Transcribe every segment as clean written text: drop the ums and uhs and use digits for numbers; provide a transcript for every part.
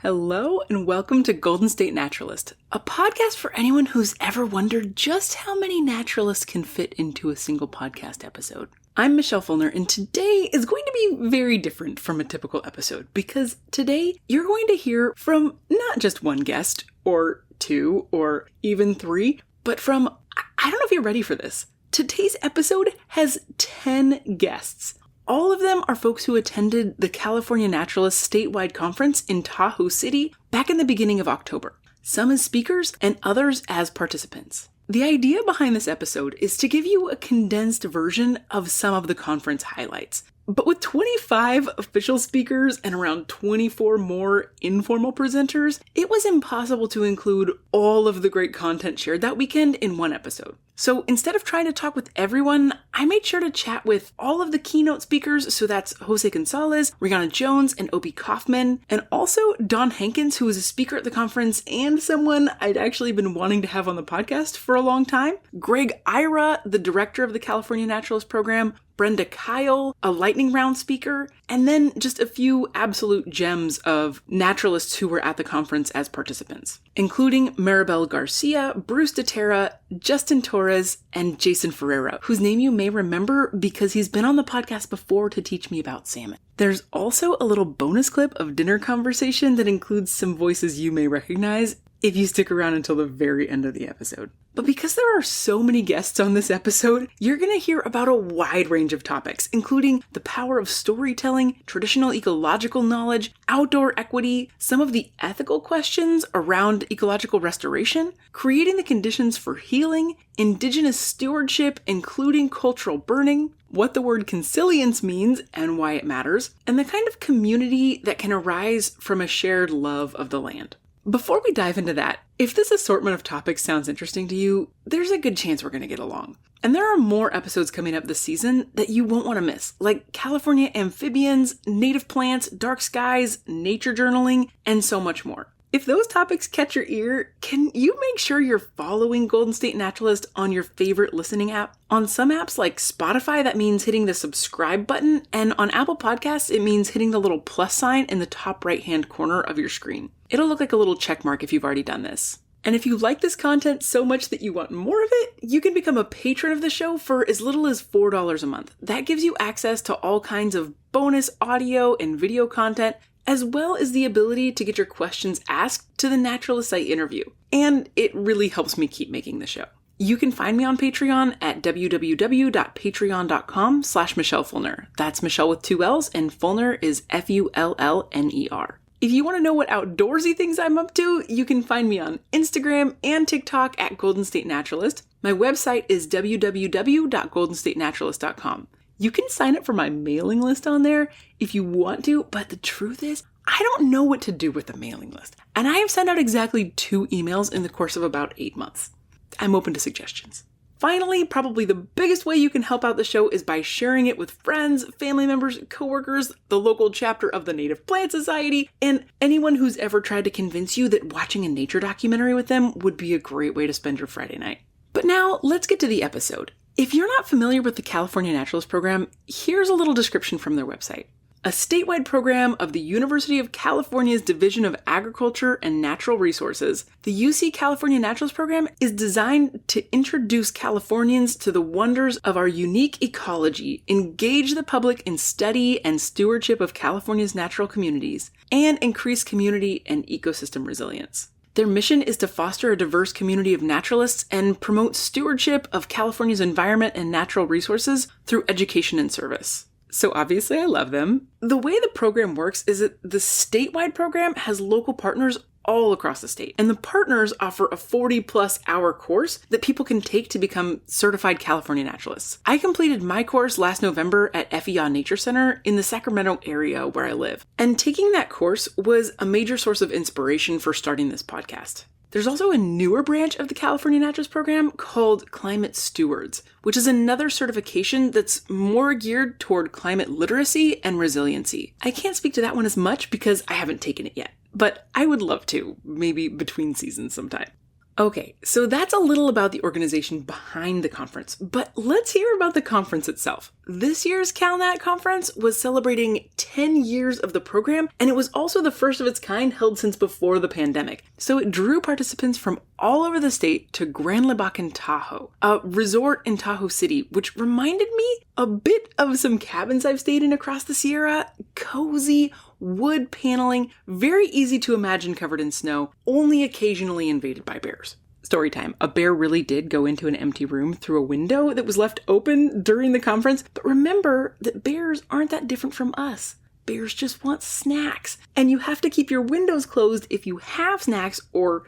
Hello and welcome to Golden State Naturalist, a podcast for anyone who's ever wondered just how many naturalists can fit into a single podcast episode. I'm Michelle Fulner, and today is going to be very different from a typical episode because today you're going to hear from not just one guest, or two, or even three, but from, I don't know if you're ready for this. Today's episode has 10 guests. All of them are folks who attended the California Naturalist statewide conference in Tahoe City back in the beginning of October. Some as speakers and others as participants. The idea behind this episode is to give you a condensed version of some of the conference highlights. But with 25 official speakers and around 24 more informal presenters, it was impossible to include all of the great content shared that weekend in one episode. So instead of trying to talk with everyone, I made sure to chat with all of the keynote speakers, so that's José González, Rhiana Jones, and Kaufmann, and also Don Hankins, who was a speaker at the conference and someone I'd actually been wanting to have on the podcast for a long time, Greg Ira, the director of the California Naturalist program, Brenda Kyle, a lightning round speaker, and then just a few absolute gems of naturalists who were at the conference as participants, including Maribel Garcia, Bruce DeTerra, Justan Torres, and Jason Fareira, whose name you may remember because he's been on the podcast before to teach me about salmon. There's also a little bonus clip of dinner conversation that includes some voices you may recognize if you stick around until the very end of the episode. But because there are so many guests on this episode, you're going to hear about a wide range of topics, including the power of storytelling, traditional ecological knowledge, outdoor equity, some of the ethical questions around ecological restoration, creating the conditions for healing, indigenous stewardship, including cultural burning, what the word consilience means and why it matters, and the kind of community that can arise from a shared love of the land. Before we dive into that, if this assortment of topics sounds interesting to you, there's a good chance we're going to get along. And there are more episodes coming up this season that you won't want to miss, like California amphibians, native plants, dark skies, nature journaling, and so much more. If those topics catch your ear, can you make sure you're following Golden State Naturalist on your favorite listening app? On some apps like Spotify, that means hitting the subscribe button, and on Apple Podcasts, it means hitting the little plus sign in the top right-hand corner of your screen. It'll look like a little check mark if you've already done this. And if you like this content so much that you want more of it, you can become a patron of the show for as little as $4 a month. That gives you access to all kinds of bonus audio and video content, as well as the ability to get your questions asked to the naturalists I interview. And it really helps me keep making the show. You can find me on Patreon at www.patreon.com/Michelle Fulner. That's Michelle with 2 L's, and Fulner is Fullner. If you want to know what outdoorsy things I'm up to, you can find me on Instagram and TikTok at Golden State Naturalist. My website is www.goldenstatenaturalist.com. You can sign up for my mailing list on there if you want to, but the truth is, I don't know what to do with the mailing list. And I have sent out exactly 2 emails in the course of about 8 months. I'm open to suggestions. Finally, probably the biggest way you can help out the show is by sharing it with friends, family members, coworkers, the local chapter of the Native Plant Society, and anyone who's ever tried to convince you that watching a nature documentary with them would be a great way to spend your Friday night. But now, let's get to the episode. If you're not familiar with the California Naturalist program, here's a little description from their website. A statewide program of the University of California's Division of Agriculture and Natural Resources, the UC California Naturalist program is designed to introduce Californians to the wonders of our unique ecology, engage the public in study and stewardship of California's natural communities, and increase community and ecosystem resilience. Their mission is to foster a diverse community of naturalists and promote stewardship of California's environment and natural resources through education and service. So obviously I love them. The way the program works is that the statewide program has local partners all across the state, and the partners offer a 40+ hour course that people can take to become certified California naturalists. I completed my course last November at FEA Nature Center in the Sacramento area where I live, and taking that course was a major source of inspiration for starting this podcast. There's also a newer branch of the California Naturalist program called Climate Stewards, which is another certification that's more geared toward climate literacy and resiliency. I can't speak to that one as much because I haven't taken it yet, but I would love to, maybe between seasons sometime. Okay, so that's a little about the organization behind the conference, but let's hear about the conference itself. This year's CalNat conference was celebrating 10 years of the program, and it was also the first of its kind held since before the pandemic. So it drew participants from all over the state to Grand Lebacan Tahoe, a resort in Tahoe City, which reminded me a bit of some cabins I've stayed in across the Sierra. Cozy, wood paneling, very easy to imagine covered in snow, only occasionally invaded by bears. Story time. A bear really did go into an empty room through a window that was left open during the conference, but remember that bears aren't that different from us. Bears just want snacks, and you have to keep your windows closed if you have snacks or,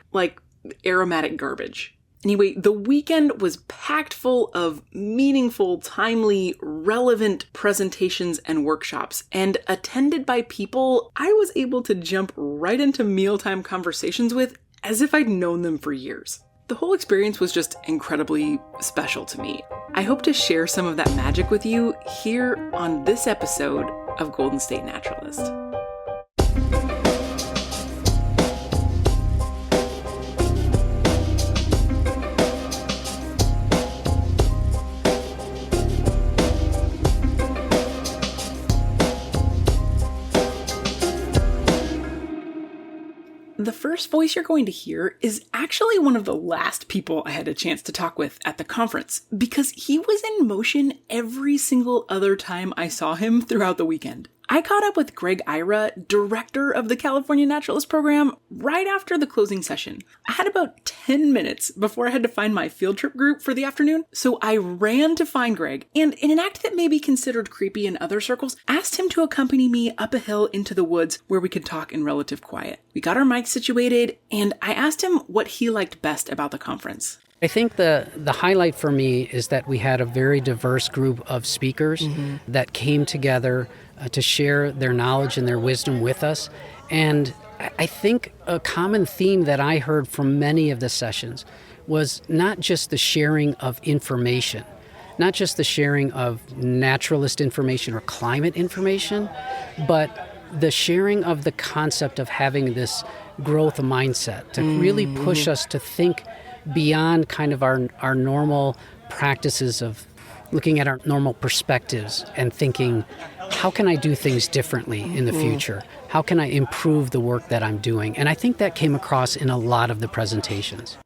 aromatic garbage. Anyway, the weekend was packed full of meaningful, timely, relevant presentations and workshops, and attended by people I was able to jump right into mealtime conversations with as if I'd known them for years. The whole experience was just incredibly special to me. I hope to share some of that magic with you here on this episode of Golden State Naturalist. The first voice you're going to hear is actually one of the last people I had a chance to talk with at the conference, because he was in motion every single other time I saw him throughout the weekend. I caught up with Greg Ira, director of the California Naturalist program, right after the closing session. I had about 10 minutes before I had to find my field trip group for the afternoon, so I ran to find Greg, and in an act that may be considered creepy in other circles, asked him to accompany me up a hill into the woods where we could talk in relative quiet. We got our mics situated, and I asked him what he liked best about the conference. I think the highlight for me is that we had a very diverse group of speakers that came together to share their knowledge and their wisdom with us. And I think a common theme that I heard from many of the sessions was not just the sharing of information, not just the sharing of naturalist information or climate information, but the sharing of the concept of having this growth mindset to really push us to think beyond kind of our normal practices of looking at our normal perspectives and thinking, how can I do things differently in the future? How can I improve the work that I'm doing? And I think that came across in a lot of the presentations.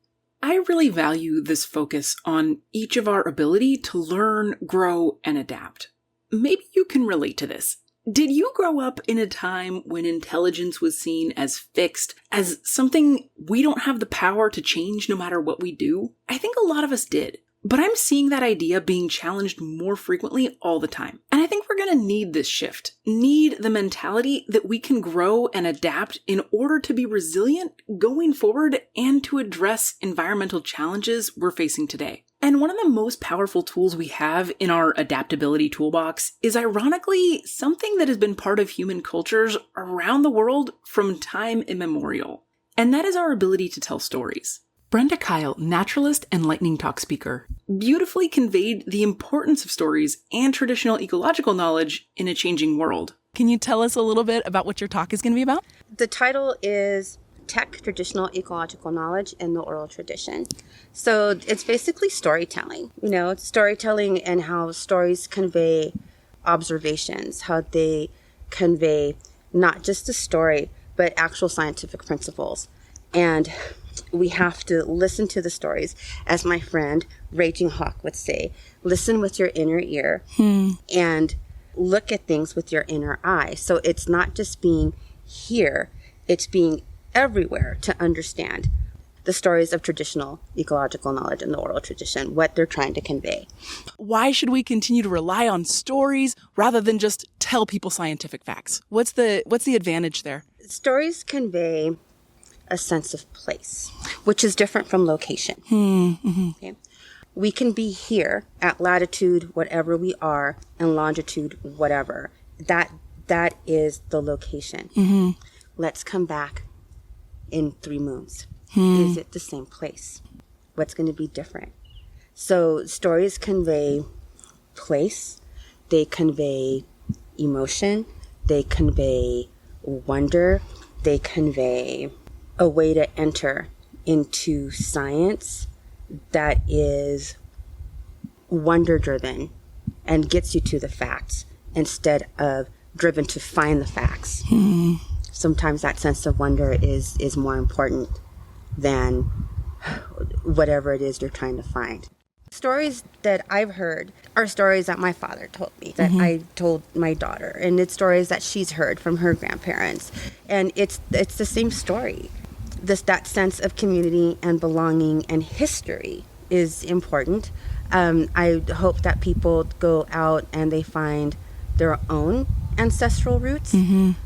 I really value this focus on each of our ability to learn, grow, and adapt. Maybe you can relate to this. Did you grow up in a time when intelligence was seen as fixed, as something we don't have the power to change no matter what we do? I think a lot of us did. But I'm seeing that idea being challenged more frequently all the time. And I think we're going to need this shift. Need the mentality that we can grow and adapt in order to be resilient going forward and to address environmental challenges we're facing today. And one of the most powerful tools we have in our adaptability toolbox is ironically something that has been part of human cultures around the world from time immemorial. And that is our ability to tell stories. Brenda Kyle, naturalist and lightning talk speaker, beautifully conveyed the importance of stories and traditional ecological knowledge in a changing world. Can you tell us a little bit about what your talk is going to be about? The title is Tech, Traditional Ecological Knowledge in the Oral Tradition. So it's basically storytelling. It's storytelling and how stories convey observations, how they convey not just a story, but actual scientific principles. And we have to listen to the stories, as my friend Raging Hawk would say, listen with your inner ear and look at things with your inner eye. So it's not just being here, it's being everywhere to understand the stories of traditional ecological knowledge in the oral tradition, what they're trying to convey. Why should we continue to rely on stories rather than just tell people scientific facts? What's the advantage there? Stories convey a sense of place, which is different from location. Okay? We can be here at latitude, whatever we are, and longitude, whatever. That is the location. Let's come back in 3 moons. Is it the same place? What's going to be different? So stories convey place, they convey emotion, they convey wonder, they convey a way to enter into science that is wonder driven and gets you to the facts instead of driven to find the facts. Sometimes that sense of wonder is more important than whatever it is you're trying to find. Stories that I've heard are stories that my father told me, that I told my daughter, and it's stories that she's heard from her grandparents. And it's the same story. That sense of community and belonging and history is important. I hope that people go out and they find their own ancestral roots in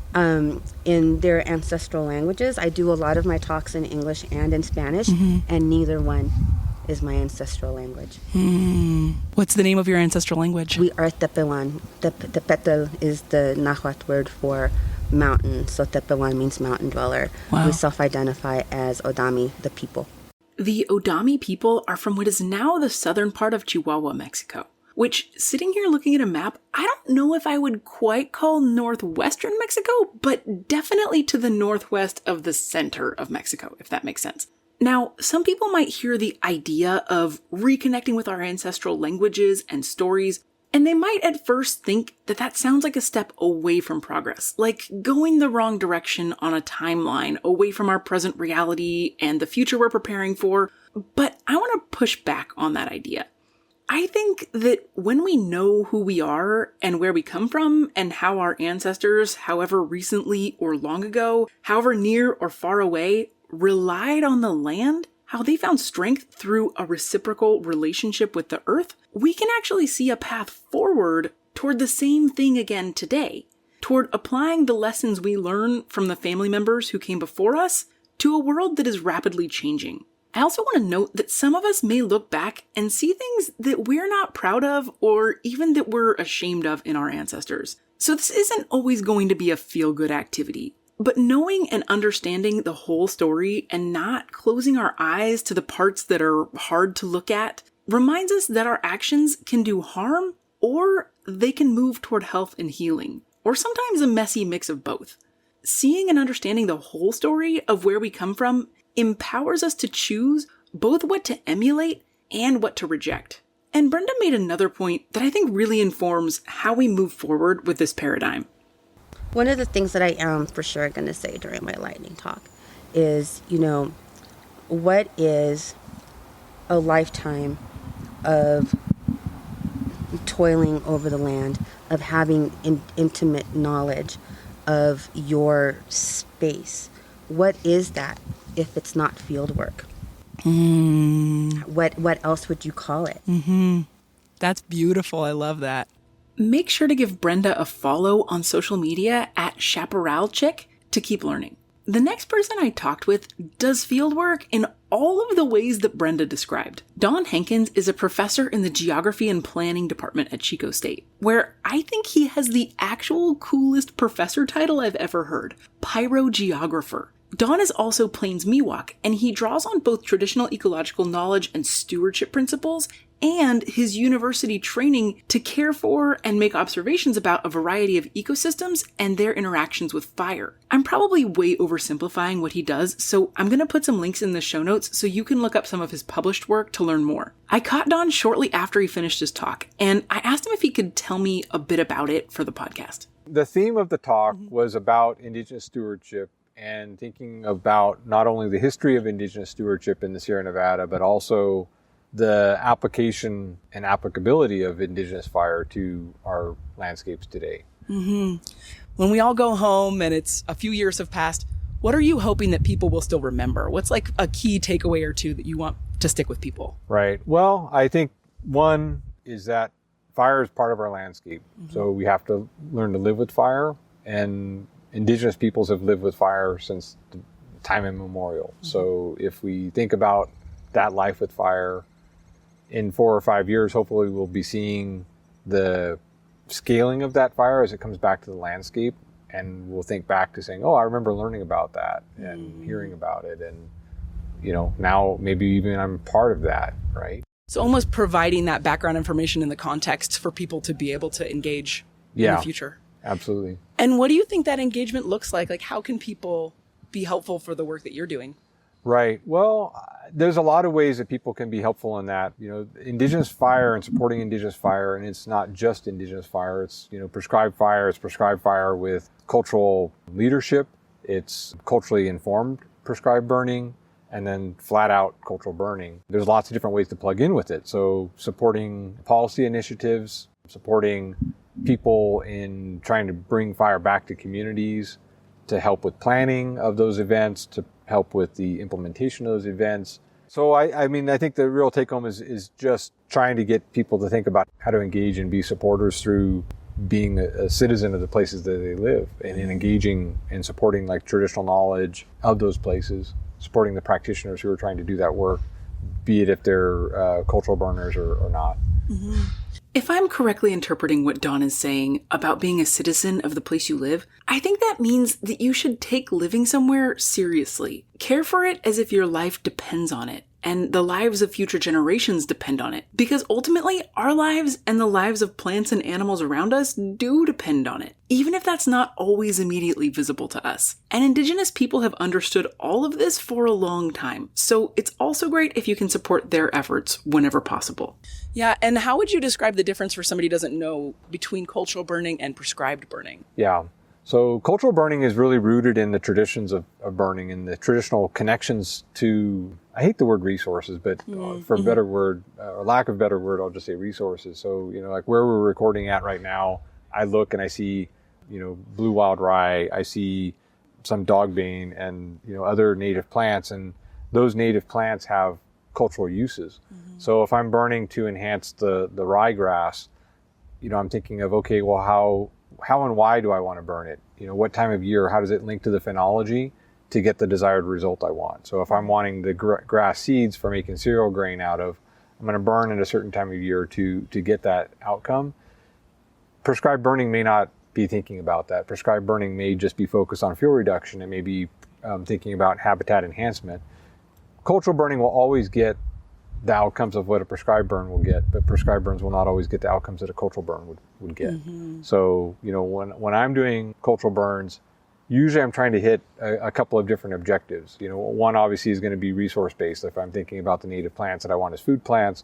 their ancestral languages. I do a lot of my talks in English and in Spanish, and neither one is my ancestral language. What's the name of your ancestral language? We are Tepehuan. Tepetl is the Nahuatl word for mountain, so Tepehuan means mountain dweller. Wow. We self-identify as Odami, the people. The Odami people are from what is now the southern part of Chihuahua, Mexico, which, sitting here looking at a map, I don't know if I would quite call northwestern Mexico, but definitely to the northwest of the center of Mexico, if that makes sense. Now, some people might hear the idea of reconnecting with our ancestral languages and stories, and they might at first think that that sounds like a step away from progress, like going the wrong direction on a timeline, away from our present reality and the future we're preparing for. But I want to push back on that idea. I think that when we know who we are and where we come from and how our ancestors, however recently or long ago, however near or far away, relied on the land, how they found strength through a reciprocal relationship with the earth, we can actually see a path forward toward the same thing again today, toward applying the lessons we learn from the family members who came before us to a world that is rapidly changing. I also want to note that some of us may look back and see things that we're not proud of or even that we're ashamed of in our ancestors. So this isn't always going to be a feel-good activity. But knowing and understanding the whole story and not closing our eyes to the parts that are hard to look at reminds us that our actions can do harm or they can move toward health and healing, or sometimes a messy mix of both. Seeing and understanding the whole story of where we come from empowers us to choose both what to emulate and what to reject. And Brenda made another point that I think really informs how we move forward with this paradigm. One of the things that I am for sure going to say during my lightning talk is, what is a lifetime of toiling over the land, of having intimate knowledge of your space? What is that if it's not field work? What else would you call it? That's beautiful. I love that. Make sure to give Brenda a follow on social media at Chaparral-Chick to keep learning. The next person I talked with does fieldwork in all of the ways that Brenda described. Don Hankins is a professor in the Geography and Planning department at Chico State, where I think he has the actual coolest professor title I've ever heard, pyrogeographer. Don is also Plains Miwok, and he draws on both traditional ecological knowledge and stewardship principles and his university training to care for and make observations about a variety of ecosystems and their interactions with fire. I'm probably way oversimplifying what he does, so I'm going to put some links in the show notes so you can look up some of his published work to learn more. I caught Don shortly after he finished his talk, and I asked him if he could tell me a bit about it for the podcast. The theme of the talk was about Indigenous stewardship and thinking about not only the history of Indigenous stewardship in the Sierra Nevada, but also the application and applicability of Indigenous fire to our landscapes today. When we all go home and it's a few years have passed, what are you hoping that people will still remember? What's like a key takeaway or two that you want to stick with people? Right. Well, I think one is that fire is part of our landscape. So we have to learn to live with fire, and Indigenous peoples have lived with fire since time immemorial. So if we think about that life with fire, in 4 or 5 years, hopefully we'll be seeing the scaling of that fire as it comes back to the landscape, and we'll think back to saying, oh, I remember learning about that and hearing about it, and now maybe even I'm part of that, right? So almost providing that background information in the context for people to be able to engage in the future. Absolutely. And what do you think that engagement looks like? Like, how can people be helpful for the work that you're doing? Right. Well, there's a lot of ways that people can be helpful in that. Indigenous fire and supporting indigenous fire, and it's not just indigenous fire. It's, prescribed fire. It's prescribed fire with cultural leadership. It's culturally informed prescribed burning, and then flat out cultural burning. There's lots of different ways to plug in with it. So supporting policy initiatives, supporting people in trying to bring fire back to communities, to help with planning of those events, to help with the implementation of those events. So I think the real take home is just trying to get people to think about how to engage and be supporters through being a citizen of the places that they live, and in engaging and supporting like traditional knowledge of those places, supporting the practitioners who are trying to do that work, be it if they're cultural burners or not. Mm-hmm. If I'm correctly interpreting what Dawn is saying about being a citizen of the place you live, I think that means that you should take living somewhere seriously. Care for it as if your life depends on it, and the lives of future generations depend on it. Because ultimately, our lives and the lives of plants and animals around us do depend on it, even if that's not always immediately visible to us. And Indigenous people have understood all of this for a long time, so it's also great if you can support their efforts whenever possible. Yeah, and how would you describe the difference for somebody who doesn't know between cultural burning and prescribed burning? Yeah. So cultural burning is really rooted in the traditions of burning and the traditional connections to, I hate the word resources, but for a better word, or lack of a better word, I'll just say resources. So, like where we're recording at right now, I look and I see, blue wild rye, I see some dogbane and, other native plants, and those native plants have cultural uses. Mm-hmm. So if I'm burning to enhance the ryegrass, I'm thinking of, okay, well, how and why do I want to burn it? What time of year? How does it link to the phenology to get the desired result I want? So if I'm wanting the grass seeds for making cereal grain out of, I'm going to burn at a certain time of year to get that outcome. Prescribed burning may not be thinking about that. Prescribed burning may just be focused on fuel reduction. It may be thinking about habitat enhancement. Cultural burning will always get the outcomes of what a prescribed burn will get, but prescribed burns will not always get the outcomes that a cultural burn would get. Mm-hmm. So, when I'm doing cultural burns, usually I'm trying to hit a couple of different objectives. One obviously is going to be resource-based if I'm thinking about the native plants that I want as food plants,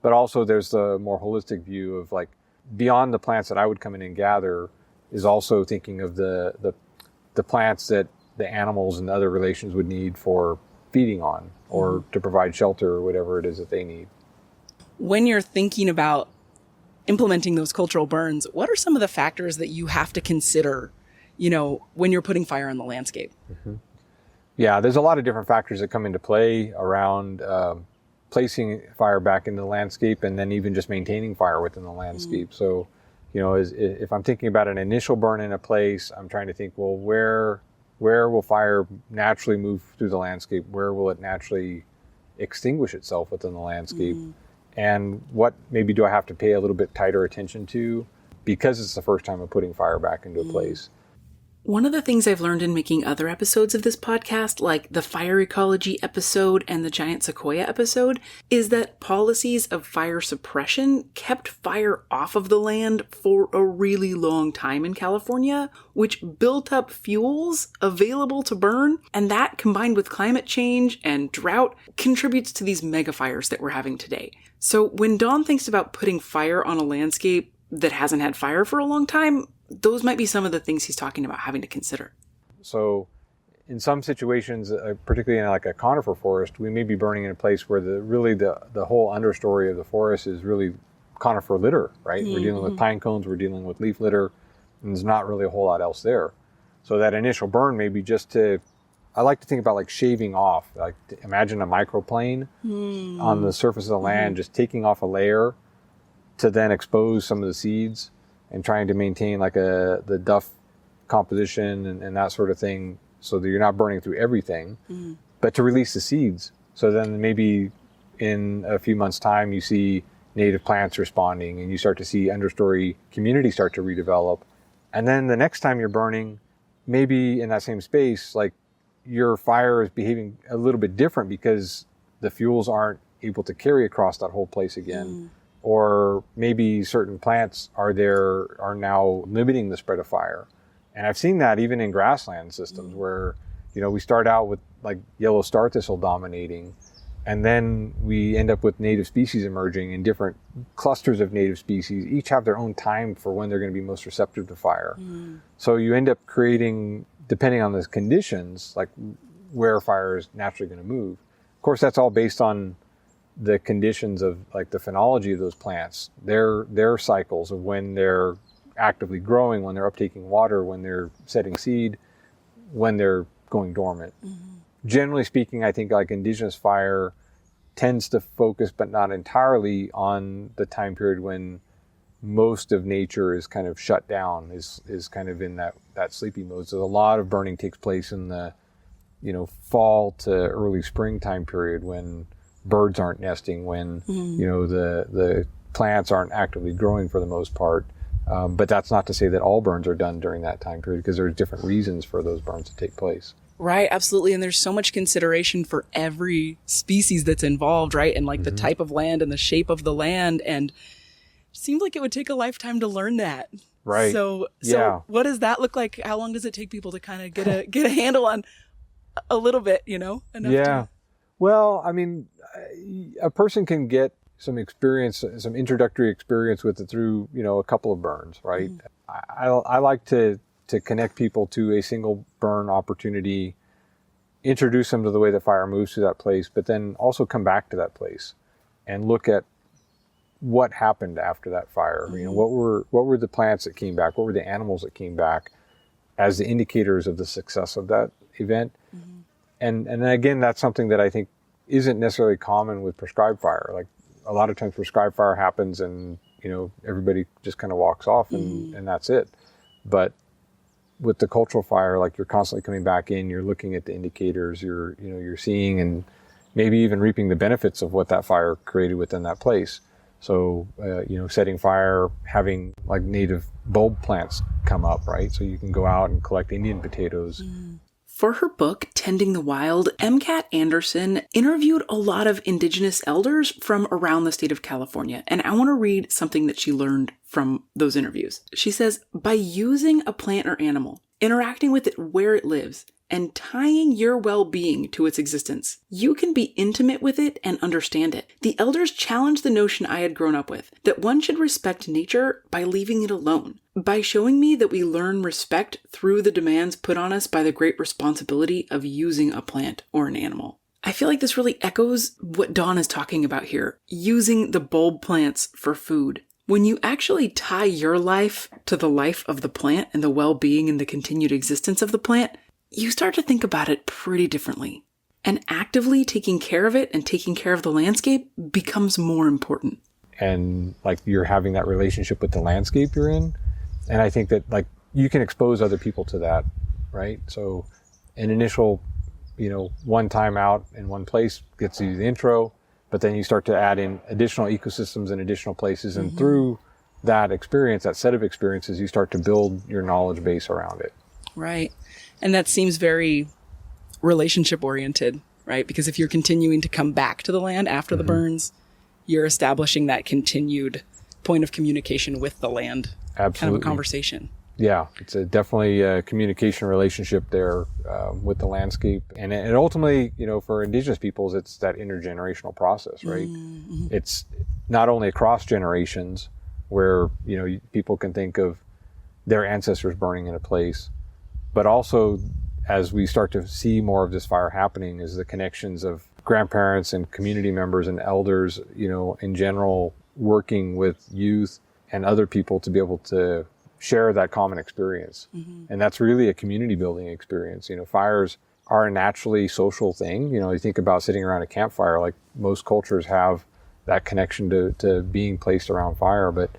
but also there's the more holistic view of like beyond the plants that I would come in and gather is also thinking of the plants that the animals and other relations would need for feeding on or to provide shelter or whatever it is that they need. When you're thinking about implementing those cultural burns, what are some of the factors that you have to consider, when you're putting fire on the landscape? Mm-hmm. Yeah, there's a lot of different factors that come into play around placing fire back in the landscape and then even just maintaining fire within the landscape. Mm-hmm. So, if I'm thinking about an initial burn in a place, I'm trying to think, well, where will fire naturally move through the landscape? Where will it naturally extinguish itself within the landscape? Mm-hmm. And what maybe do I have to pay a little bit tighter attention to because it's the first time I'm putting fire back into a place? One of the things I've learned in making other episodes of this podcast, like the fire ecology episode and the giant sequoia episode, is that policies of fire suppression kept fire off of the land for a really long time in California, which built up fuels available to burn, and that, combined with climate change and drought, contributes to these mega fires that we're having today. So when Dawn thinks about putting fire on a landscape that hasn't had fire for a long time, those might be some of the things he's talking about having to consider. So in some situations, particularly in like a conifer forest, we may be burning in a place where the whole understory of the forest is really conifer litter, right? Mm-hmm. We're dealing with pine cones, we're dealing with leaf litter, and there's not really a whole lot else there. So that initial burn may be just I like to think about like shaving off, like imagine a microplane on the surface of the land, just taking off a layer to then expose some of the seeds and trying to maintain like the duff composition and that sort of thing so that you're not burning through everything, but to release the seeds. So then maybe in a few months' time, you see native plants responding and you start to see understory communities start to redevelop. And then the next time you're burning, maybe in that same space, like your fire is behaving a little bit different because the fuels aren't able to carry across that whole place again. Or maybe certain plants are now limiting the spread of fire. And I've seen that even in grassland systems where, we start out with like yellow star thistle dominating, and then we end up with native species emerging in different clusters of native species, each have their own time for when they're going to be most receptive to fire. So you end up creating, depending on the conditions, like where fire is naturally going to move. Of course, that's all based on the conditions of like the phenology of those plants, their cycles of when they're actively growing, when they're uptaking water, when they're setting seed, when they're going dormant. Generally speaking, I think like indigenous fire tends to focus, but not entirely, on the time period when most of nature is kind of shut down, is kind of in that sleepy mode. So a lot of burning takes place in the, fall to early spring time period when birds aren't nesting, when, the plants aren't actively growing for the most part. But that's not to say that all burns are done during that time period, because there's different reasons for those burns to take place. Right, absolutely. And there's so much consideration for every species that's involved, right? And like the type of land and the shape of the land. And it seems like it would take a lifetime to learn that. Right. So Yeah. what does that look like? How long does it take people to kind of get a handle on a little bit, enough Yeah. Well, I mean, a person can get some experience, some introductory experience with it through, a couple of burns, right? I like to connect people to a single burn opportunity, introduce them to the way the fire moves through that place, but then also come back to that place and look at what happened after that fire. What were the plants that came back? What were the animals that came back as the indicators of the success of that event? And then again, that's something that I think isn't necessarily common with prescribed fire. Like a lot of times prescribed fire happens and, everybody just kind of walks off and that's it. But with the cultural fire, like you're constantly coming back in, you're looking at the indicators, you're seeing and maybe even reaping the benefits of what that fire created within that place. So, setting fire, having like native bulb plants come up, right? So you can go out and collect Indian potatoes. For her book, Tending the Wild, MCAT Anderson interviewed a lot of indigenous elders from around the state of California, and I want to read something that she learned from those interviews. She says, by using a plant or animal, interacting with it where it lives, and tying your well-being to its existence, you can be intimate with it and understand it. The elders challenged the notion I had grown up with, that one should respect nature by leaving it alone, by showing me that we learn respect through the demands put on us by the great responsibility of using a plant or an animal. I feel like this really echoes what Dawn is talking about here, using the bulb plants for food. When you actually tie your life to the life of the plant and the well-being and the continued existence of the plant, you start to think about it pretty differently. And actively taking care of it and taking care of the landscape becomes more important. And like you're having that relationship with the landscape you're in. And I think that like you can expose other people to that, right? So an initial, one time out in one place gets you the intro, but then you start to add in additional ecosystems and additional places. And through that experience, that set of experiences, you start to build your knowledge base around it. Right. And that seems very relationship oriented, right? Because if you're continuing to come back to the land after the burns, you're establishing that continued point of communication with the land. Absolutely. Kind of a conversation. Yeah, it's definitely a communication relationship there with the landscape. And ultimately, for indigenous peoples, it's that intergenerational process, right? It's not only across generations where, people can think of their ancestors burning in a place, but also as we start to see more of this fire happening is the connections of grandparents and community members and elders, in general, working with youth and other people to be able to share that common experience. And that's really a community building experience. Fires are a naturally social thing. You think about sitting around a campfire, like most cultures have that connection to being placed around fire. But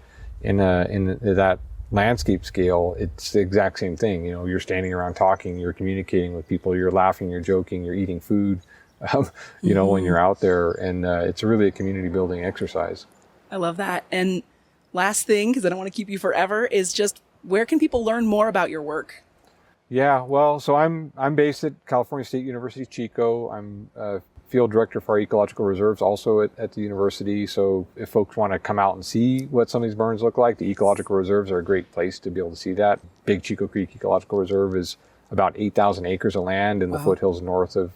in that landscape scale, it's the exact same thing. You're standing around talking, you're communicating with people, you're laughing, you're joking, you're eating food, when you're out there. And it's really a community building exercise. I love that. And last thing, because I don't want to keep you forever, is just where can people learn more about your work? Yeah, well, so I'm based at California State University, Chico. I'm field director for our ecological reserves also at the university. So if folks want to come out and see what some of these burns look like, the ecological reserves are a great place to be able to see that. Big Chico Creek Ecological Reserve is about 8,000 acres of land in the foothills north of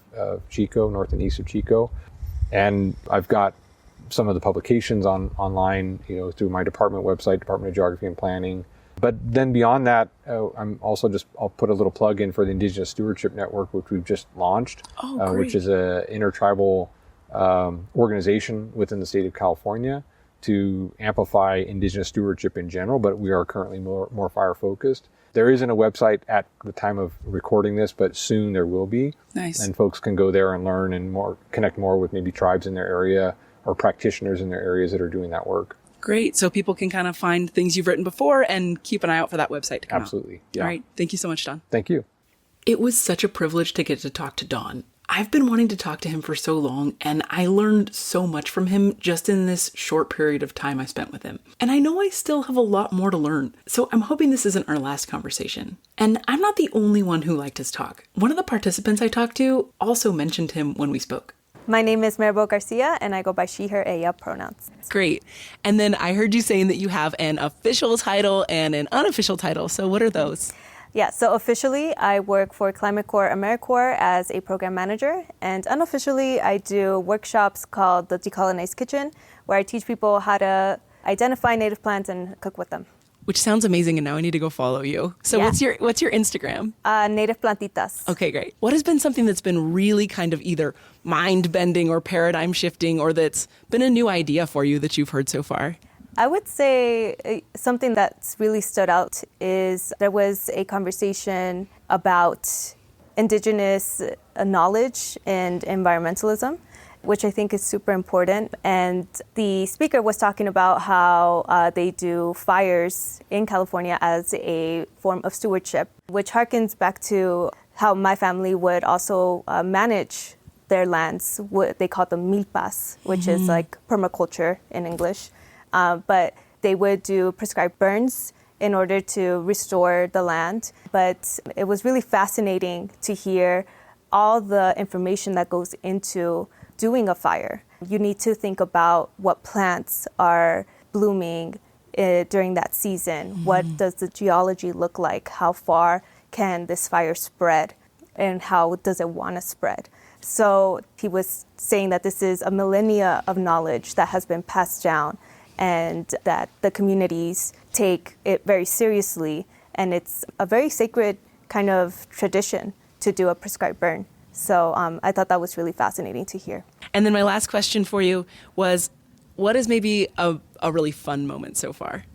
Chico, north and east of Chico. And I've got some of the publications online, through my department website, Department of Geography and Planning. But then beyond that, I'll put a little plug in for the Indigenous Stewardship Network, which we've just launched, which is an intertribal organization within the state of California to amplify Indigenous stewardship in general, but we are currently more fire focused. There isn't a website at the time of recording this, but soon there will be. Nice. And folks can go there and learn and connect more with maybe tribes in their area or practitioners in their areas that are doing that work. Great. So people can kind of find things you've written before and keep an eye out for that website to come out. Absolutely. Yeah. All right. Thank you so much, Don. Thank you. It was such a privilege to get to talk to Don. I've been wanting to talk to him for so long, and I learned so much from him just in this short period of time I spent with him. And I know I still have a lot more to learn, so I'm hoping this isn't our last conversation. And I'm not the only one who liked his talk. One of the participants I talked to also mentioned him when we spoke. My name is Maribel Garcia, and I go by she, her, ella pronouns. Great. And then I heard you saying that you have an official title and an unofficial title. So what are those? Yeah, so officially, I work for Climate Corps AmeriCorps as a program manager. And unofficially, I do workshops called the Decolonized Kitchen, where I teach people how to identify native plants and cook with them. Which sounds amazing, and now I need to go follow you. So Yeah. what's your Instagram? Native Plantitas. Okay, great. What has been something that's been really kind of either mind-bending or paradigm-shifting, or that's been a new idea for you that you've heard so far? I would say something that's really stood out is there was a conversation about indigenous knowledge and environmentalism, which I think is super important. And the speaker was talking about how they do fires in California as a form of stewardship, which harkens back to how my family would also manage their lands. They call them milpas, which is like permaculture in English. But they would do prescribed burns in order to restore the land. But it was really fascinating to hear all the information that goes into doing a fire. You need to think about what plants are blooming during that season. What does the geology look like? How far can this fire spread? And how does it want to spread? So he was saying that this is a millennia of knowledge that has been passed down, and that the communities take it very seriously. And it's a very sacred kind of tradition to do a prescribed burn. So I thought that was really fascinating to hear. And then my last question for you was, what is maybe a really fun moment so far?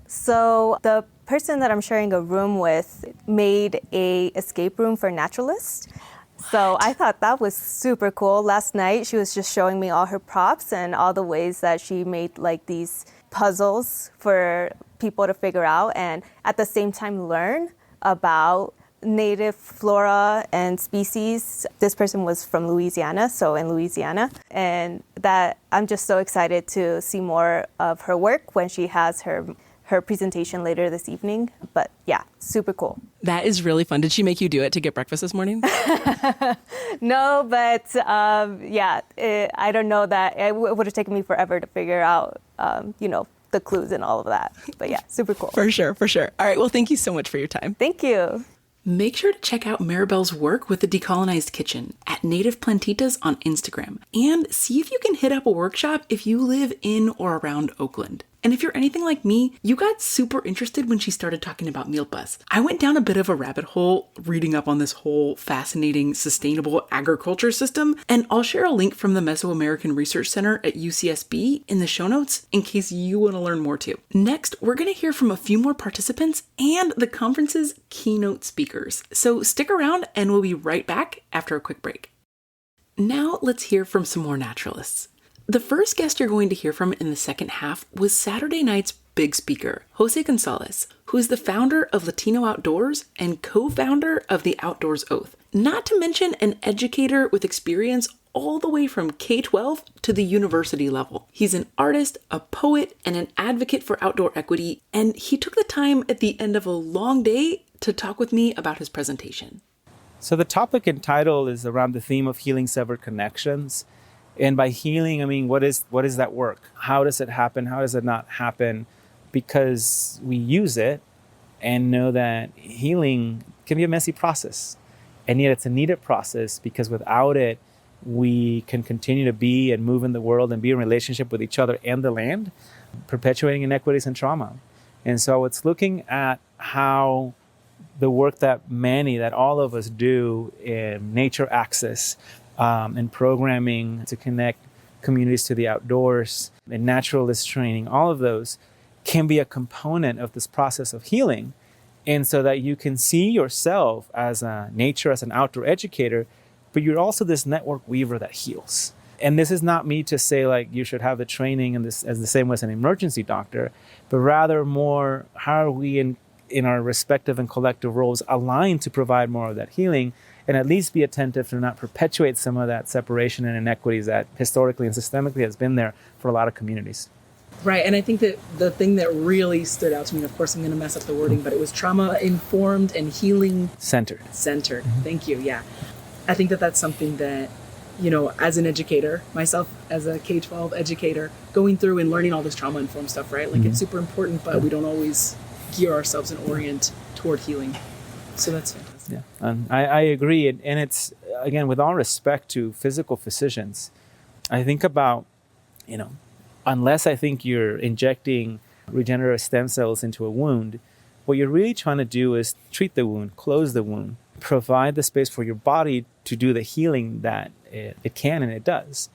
So the person that I'm sharing a room with made a escape room for naturalists. So I thought that was super cool. Last night, she was just showing me all her props and all the ways that she made like these puzzles for people to figure out and at the same time learn about native flora and species. This person was from Louisiana, so in Louisiana. And that I'm just so excited to see more of her work when she has her presentation later this evening. But yeah, super cool. That is really fun. Did she make you do it to get breakfast this morning? No, but I don't know that it would have taken me forever to figure out, the clues and all of that. But yeah, super cool. For sure. All right. Well, thank you so much for your time. Thank you. Make sure to check out Maribel's work with the Decolonized Kitchen at Native Plantitas on Instagram, and see if you can hit up a workshop if you live in or around Oakland. And if you're anything like me, you got super interested when she started talking about milpas. I went down a bit of a rabbit hole reading up on this whole fascinating sustainable agriculture system, and I'll share a link from the Mesoamerican Research Center at UCSB in the show notes in case you want to learn more too. Next, we're going to hear from a few more participants and the conference's keynote speakers. So stick around and we'll be right back after a quick break. Now let's hear from some more naturalists. The first guest you're going to hear from in the second half was Saturday night's big speaker, José González, who is the founder of Latino Outdoors and co-founder of the Outdoors Oath, not to mention an educator with experience all the way from K-12 to the university level. He's an artist, a poet, and an advocate for outdoor equity, and he took the time at the end of a long day to talk with me about his presentation. So the topic and title is around the theme of healing severed connections. And by healing, I mean, what is that work? How does it happen? How does it not happen? Because we use it, and know that healing can be a messy process. And yet it's a needed process, because without it, we can continue to be and move in the world and be in relationship with each other and the land, perpetuating inequities and trauma. And so it's looking at how the work that all of us do in nature access, and programming to connect communities to the outdoors, and naturalist training, all of those can be a component of this process of healing. And so that you can see yourself as a nature, as an outdoor educator, but you're also this network weaver that heals. And this is not me to say like you should have the training in this as the same way as an emergency doctor, but rather more how are we in our respective and collective roles aligned to provide more of that healing, and at least be attentive to not perpetuate some of that separation and inequities that historically and systemically has been there for a lot of communities. Right. And I think that the thing that really stood out to me, of course, I'm going to mess up the wording, but it was trauma-informed and healing-centered. Thank you. Yeah. I think that that's something that, as an educator, myself as a K-12 educator, going through and learning all this trauma-informed stuff, right? Like, it's super important, but we don't always gear ourselves and orient toward healing. So that's fantastic. Yeah, I agree. And it's, again, with all respect to physical physicians, I think about, unless I think you're injecting regenerative stem cells into a wound, what you're really trying to do is treat the wound, close the wound, provide the space for your body to do the healing that it can and it does.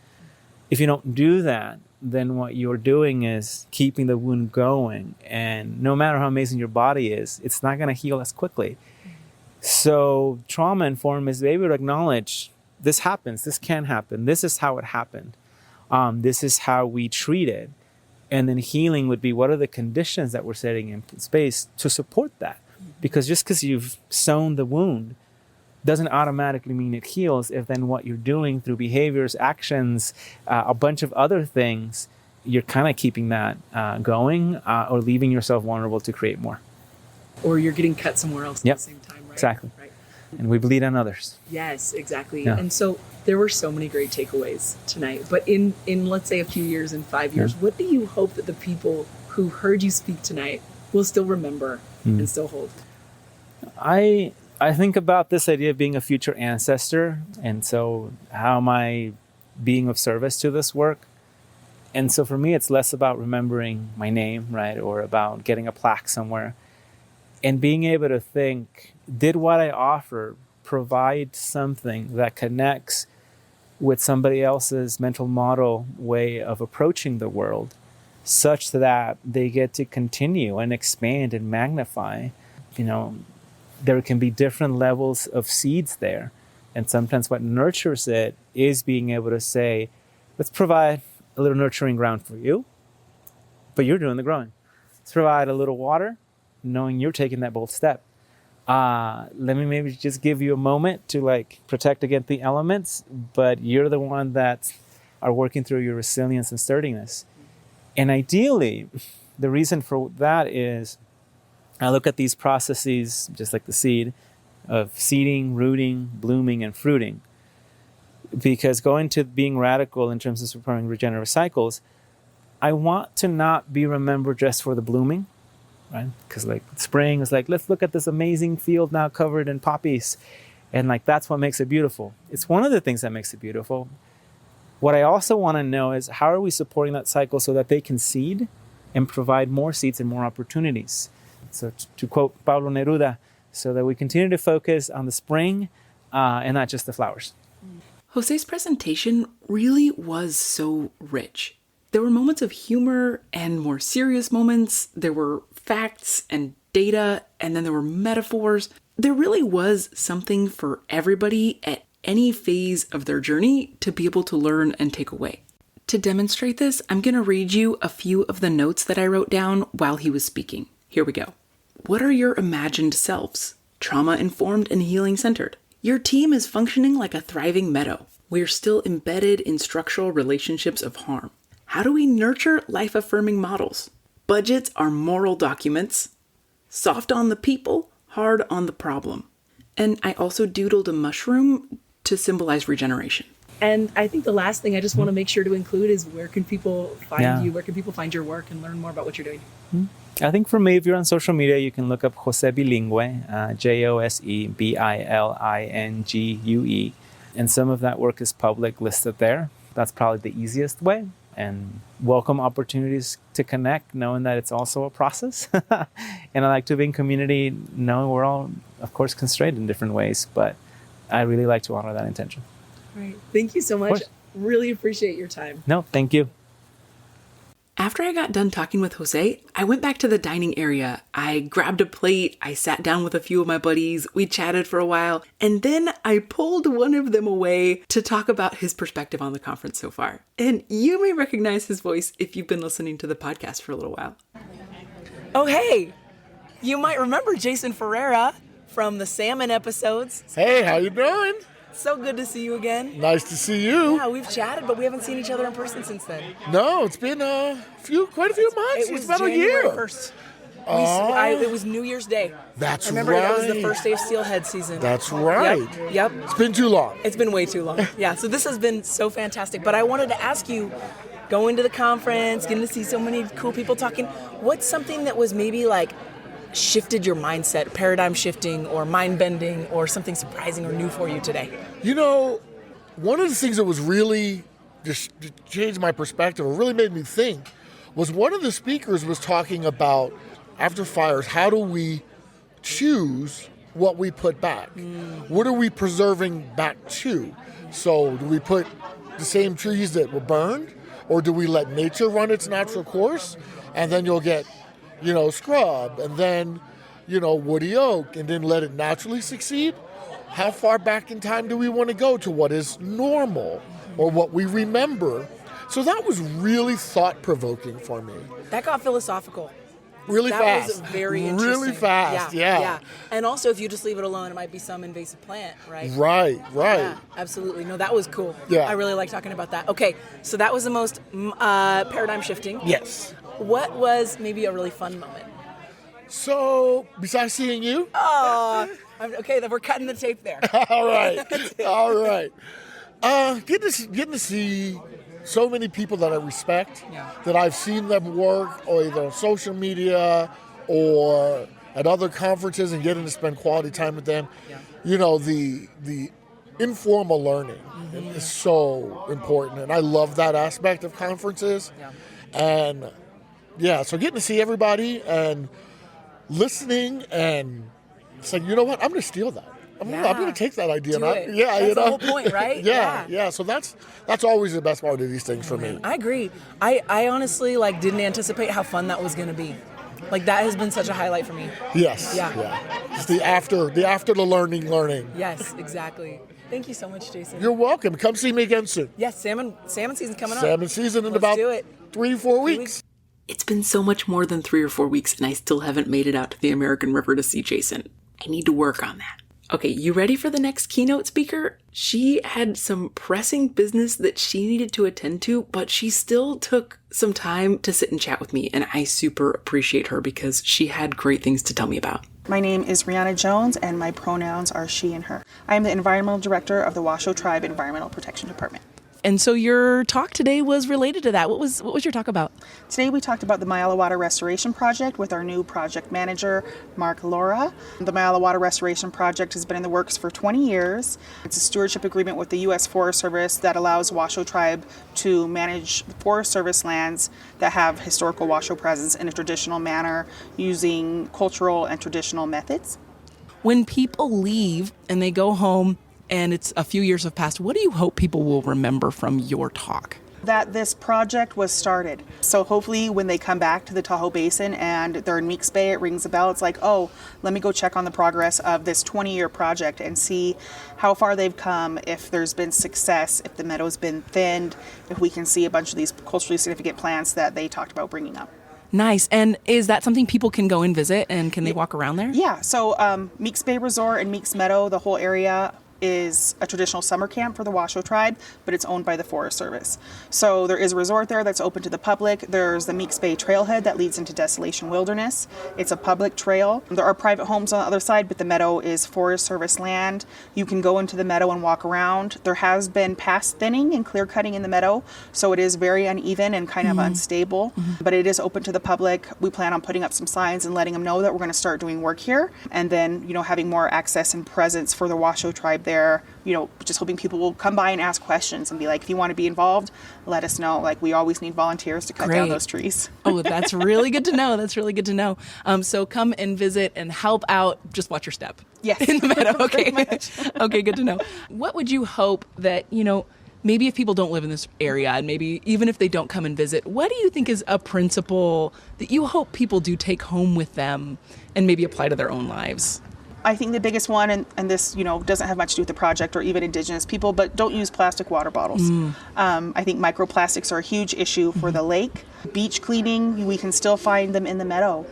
If you don't do that, then what you're doing is keeping the wound going. And no matter how amazing your body is, it's not going to heal as quickly. So trauma-informed is able to acknowledge this happens, this can happen, this is how it happened. This is how we treat it. And then healing would be what are the conditions that we're setting in space to support that? Because just because you've sewn the wound doesn't automatically mean it heals if then what you're doing through behaviors, actions, a bunch of other things, you're kind of keeping that going or leaving yourself vulnerable to create more. Or you're getting cut somewhere else at the same time, right? Exactly. Right. And we bleed on others. Yes, exactly. Yeah. And so there were so many great takeaways tonight. But in let's say a few years, in 5 years, what do you hope that the people who heard you speak tonight will still remember and still hold? I think about this idea of being a future ancestor. And so how am I being of service to this work? And so for me, it's less about remembering my name, right? Or about getting a plaque somewhere. And being able to think, did what I offer provide something that connects with somebody else's mental model way of approaching the world, such that they get to continue and expand and magnify? There can be different levels of seeds there. And sometimes what nurtures it is being able to say, let's provide a little nurturing ground for you, but you're doing the growing. Let's provide a little water, knowing you're taking that bold step. Let me maybe just give you a moment to protect against the elements, but you're the one that are working through your resilience and sturdiness. And ideally, the reason for that is I look at these processes, just like the seed, of seeding, rooting, blooming, and fruiting. Because going to being radical in terms of supporting regenerative cycles, I want to not be remembered just for the blooming, right? Because spring is let's look at this amazing field now covered in poppies. And that's what makes it beautiful. It's one of the things that makes it beautiful. What I also want to know is how are we supporting that cycle so that they can seed and provide more seeds and more opportunities? So to quote Pablo Neruda, so that we continue to focus on the spring and not just the flowers. José's presentation really was so rich. There were moments of humor and more serious moments. There were facts and data, and then there were metaphors. There really was something for everybody at any phase of their journey to be able to learn and take away. To demonstrate this, I'm going to read you a few of the notes that I wrote down while he was speaking. Here we go. What are your imagined selves? Trauma-informed and healing-centered. Your team is functioning like a thriving meadow. We're still embedded in structural relationships of harm. How do we nurture life-affirming models? Budgets are moral documents. Soft on the people, hard on the problem. And I also doodled a mushroom to symbolize regeneration. And I think the last thing I just want to make sure to include is where can people find you? Where can people find your work and learn more about what you're doing? I think for me, if you're on social media, you can look up José Bilingüe, Josebilingue. And some of that work is public, listed there. That's probably the easiest way. And welcome opportunities to connect, knowing that it's also a process. And I like to be in community, knowing we're all, of course, constrained in different ways. But I really like to honor that intention. Right. Thank you so much. Really appreciate your time. No, thank you. After I got done talking with José, I went back to the dining area. I grabbed a plate, I sat down with a few of my buddies, we chatted for a while, and then I pulled one of them away to talk about his perspective on the conference so far. And you may recognize his voice if you've been listening to the podcast for a little while. Oh, hey! You might remember Jason Fareira from the salmon episodes. Hey, how you doing? So good to see you again. Nice to see you. Yeah, we've chatted, but we haven't seen each other in person since then. No, it's been quite a few months. It was It's about January a year. 1st. Oh. It was New Year's Day. That's I remember right. that was the first day of steelhead season. That's right. Yep. It's been too long. It's been way too long. Yeah, so this has been so fantastic. But I wanted to ask you, going to the conference, getting to see so many cool people talking, what's something that was maybe like shifted your mindset, paradigm shifting or mind bending or something surprising or new for you today? You know, one of the things that was really just changed my perspective or really made me think was one of the speakers was talking about after fires, how do we choose what we put back? What are we preserving back to? So do we put the same trees that were burned, or do we let nature run its natural course? And then you'll get, scrub, and then, woody oak, and then let it naturally succeed? How far back in time do we want to go to what is normal or what we remember? So that was really thought-provoking for me. That got philosophical. Really that fast. Was very interesting. Really fast, yeah. And also, if you just leave it alone, it might be some invasive plant, right? Right. Yeah, absolutely. No, that was cool. Yeah. I really like talking about that. Okay, so that was the most paradigm shifting. Yes. What was maybe a really fun moment? So, besides seeing you? Okay, then we're cutting the tape there. All right. Getting to see so many people that I respect, that I've seen them work, or either on social media or at other conferences, and getting to spend quality time with them. The informal learning is so important, and I love that aspect of conferences. And so getting to see everybody and listening, and it's like, you know what, I'm going to steal that. I'm going to take that idea. That's the whole point, right? Yeah. So that's always the best part of these things for me. I agree. I honestly didn't anticipate how fun that was going to be. That has been such a highlight for me. Yes. Yeah. It's the after the learning. Yes, exactly. Thank you so much, Jason. You're welcome. Come see me again soon. Yes, salmon season's coming up. Salmon season in Let's about do it. 3-4 weeks. It's been so much more than 3 or 4 weeks, and I still haven't made it out to the American River to see Jason. I need to work on that. Okay, you ready for the next keynote speaker? She had some pressing business that she needed to attend to, but she still took some time to sit and chat with me, and I super appreciate her because she had great things to tell me about. My name is Rhiana Jones, and my pronouns are she and her. I am the Environmental Director of the Washoe Tribe Environmental Protection Department. And so your talk today was related to that. What was your talk about? Today we talked about the Myala Water Restoration Project with our new project manager, Mark Laura. The Myala Water Restoration Project has been in the works for 20 years. It's a stewardship agreement with the U.S. Forest Service that allows Washoe Tribe to manage the Forest Service lands that have historical Washoe presence in a traditional manner using cultural and traditional methods. When people leave and they go home, and it's a few years have passed, what do you hope people will remember from your talk? That this project was started. So hopefully when they come back to the Tahoe Basin and they're in Meeks Bay, it rings a bell. It's like, oh, let me go check on the progress of this 20-year project and see how far they've come, if there's been success, if the meadow's been thinned, if we can see a bunch of these culturally significant plants that they talked about bringing up. Nice. And is that something people can go and visit, and can they walk around there? Yeah. So Meeks Bay Resort and Meeks Meadow, the whole area is a traditional summer camp for the Washoe tribe, but it's owned by the Forest Service. So there is a resort there that's open to the public. There's the Meeks Bay Trailhead that leads into Desolation Wilderness. It's a public trail. There are private homes on the other side, but the meadow is Forest Service land. You can go into the meadow and walk around. There has been past thinning and clear cutting in the meadow, so it is very uneven and kind of unstable, but it is open to the public. We plan on putting up some signs and letting them know that we're going to start doing work here, and then, having more access and presence for the Washoe tribe there, just hoping people will come by and ask questions and be like, if you want to be involved, let us know. Like, we always need volunteers to cut down those trees. Oh, that's really good to know. That's really good to know. So come and visit and help out. Just watch your step. Yes. In the meadow. Okay. Pretty much. Okay, good to know. What would you hope that, maybe if people don't live in this area, and maybe even if they don't come and visit, what do you think is a principle that you hope people do take home with them and maybe apply to their own lives? I think the biggest one, and this, doesn't have much to do with the project or even Indigenous people, but don't use plastic water bottles. I think microplastics are a huge issue for the lake. Beach cleaning, we can still find them in the meadow.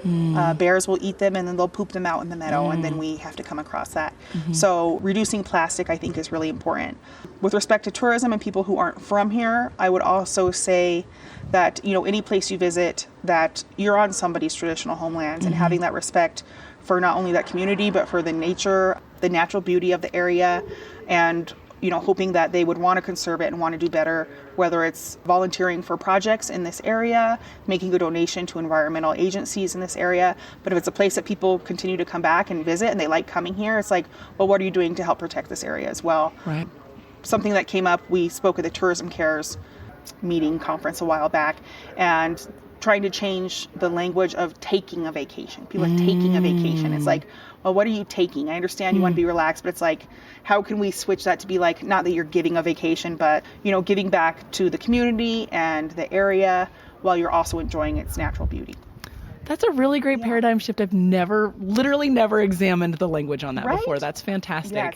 Bears will eat them and then they'll poop them out in the meadow, and then we have to come across that. So reducing plastic, I think, is really important. With respect to tourism and people who aren't from here, I would also say that, any place you visit, that you're on somebody's traditional homelands, and having that respect for not only that community, but for the nature, the natural beauty of the area, and hoping that they would want to conserve it and want to do better, whether it's volunteering for projects in this area, making a donation to environmental agencies in this area. But if it's a place that people continue to come back and visit and they like coming here, it's like, well, what are you doing to help protect this area as well? Right. Something that came up, we spoke at the Tourism Cares meeting conference a while back, and trying to change the language of taking a vacation. People are taking a vacation. It's like, well, what are you taking? I understand you want to be relaxed, but it's like, how can we switch that to be like, not that you're giving a vacation, but, giving back to the community and the area while you're also enjoying its natural beauty. That's a really great paradigm shift. I've literally never examined the language on that before. That's fantastic. Yeah.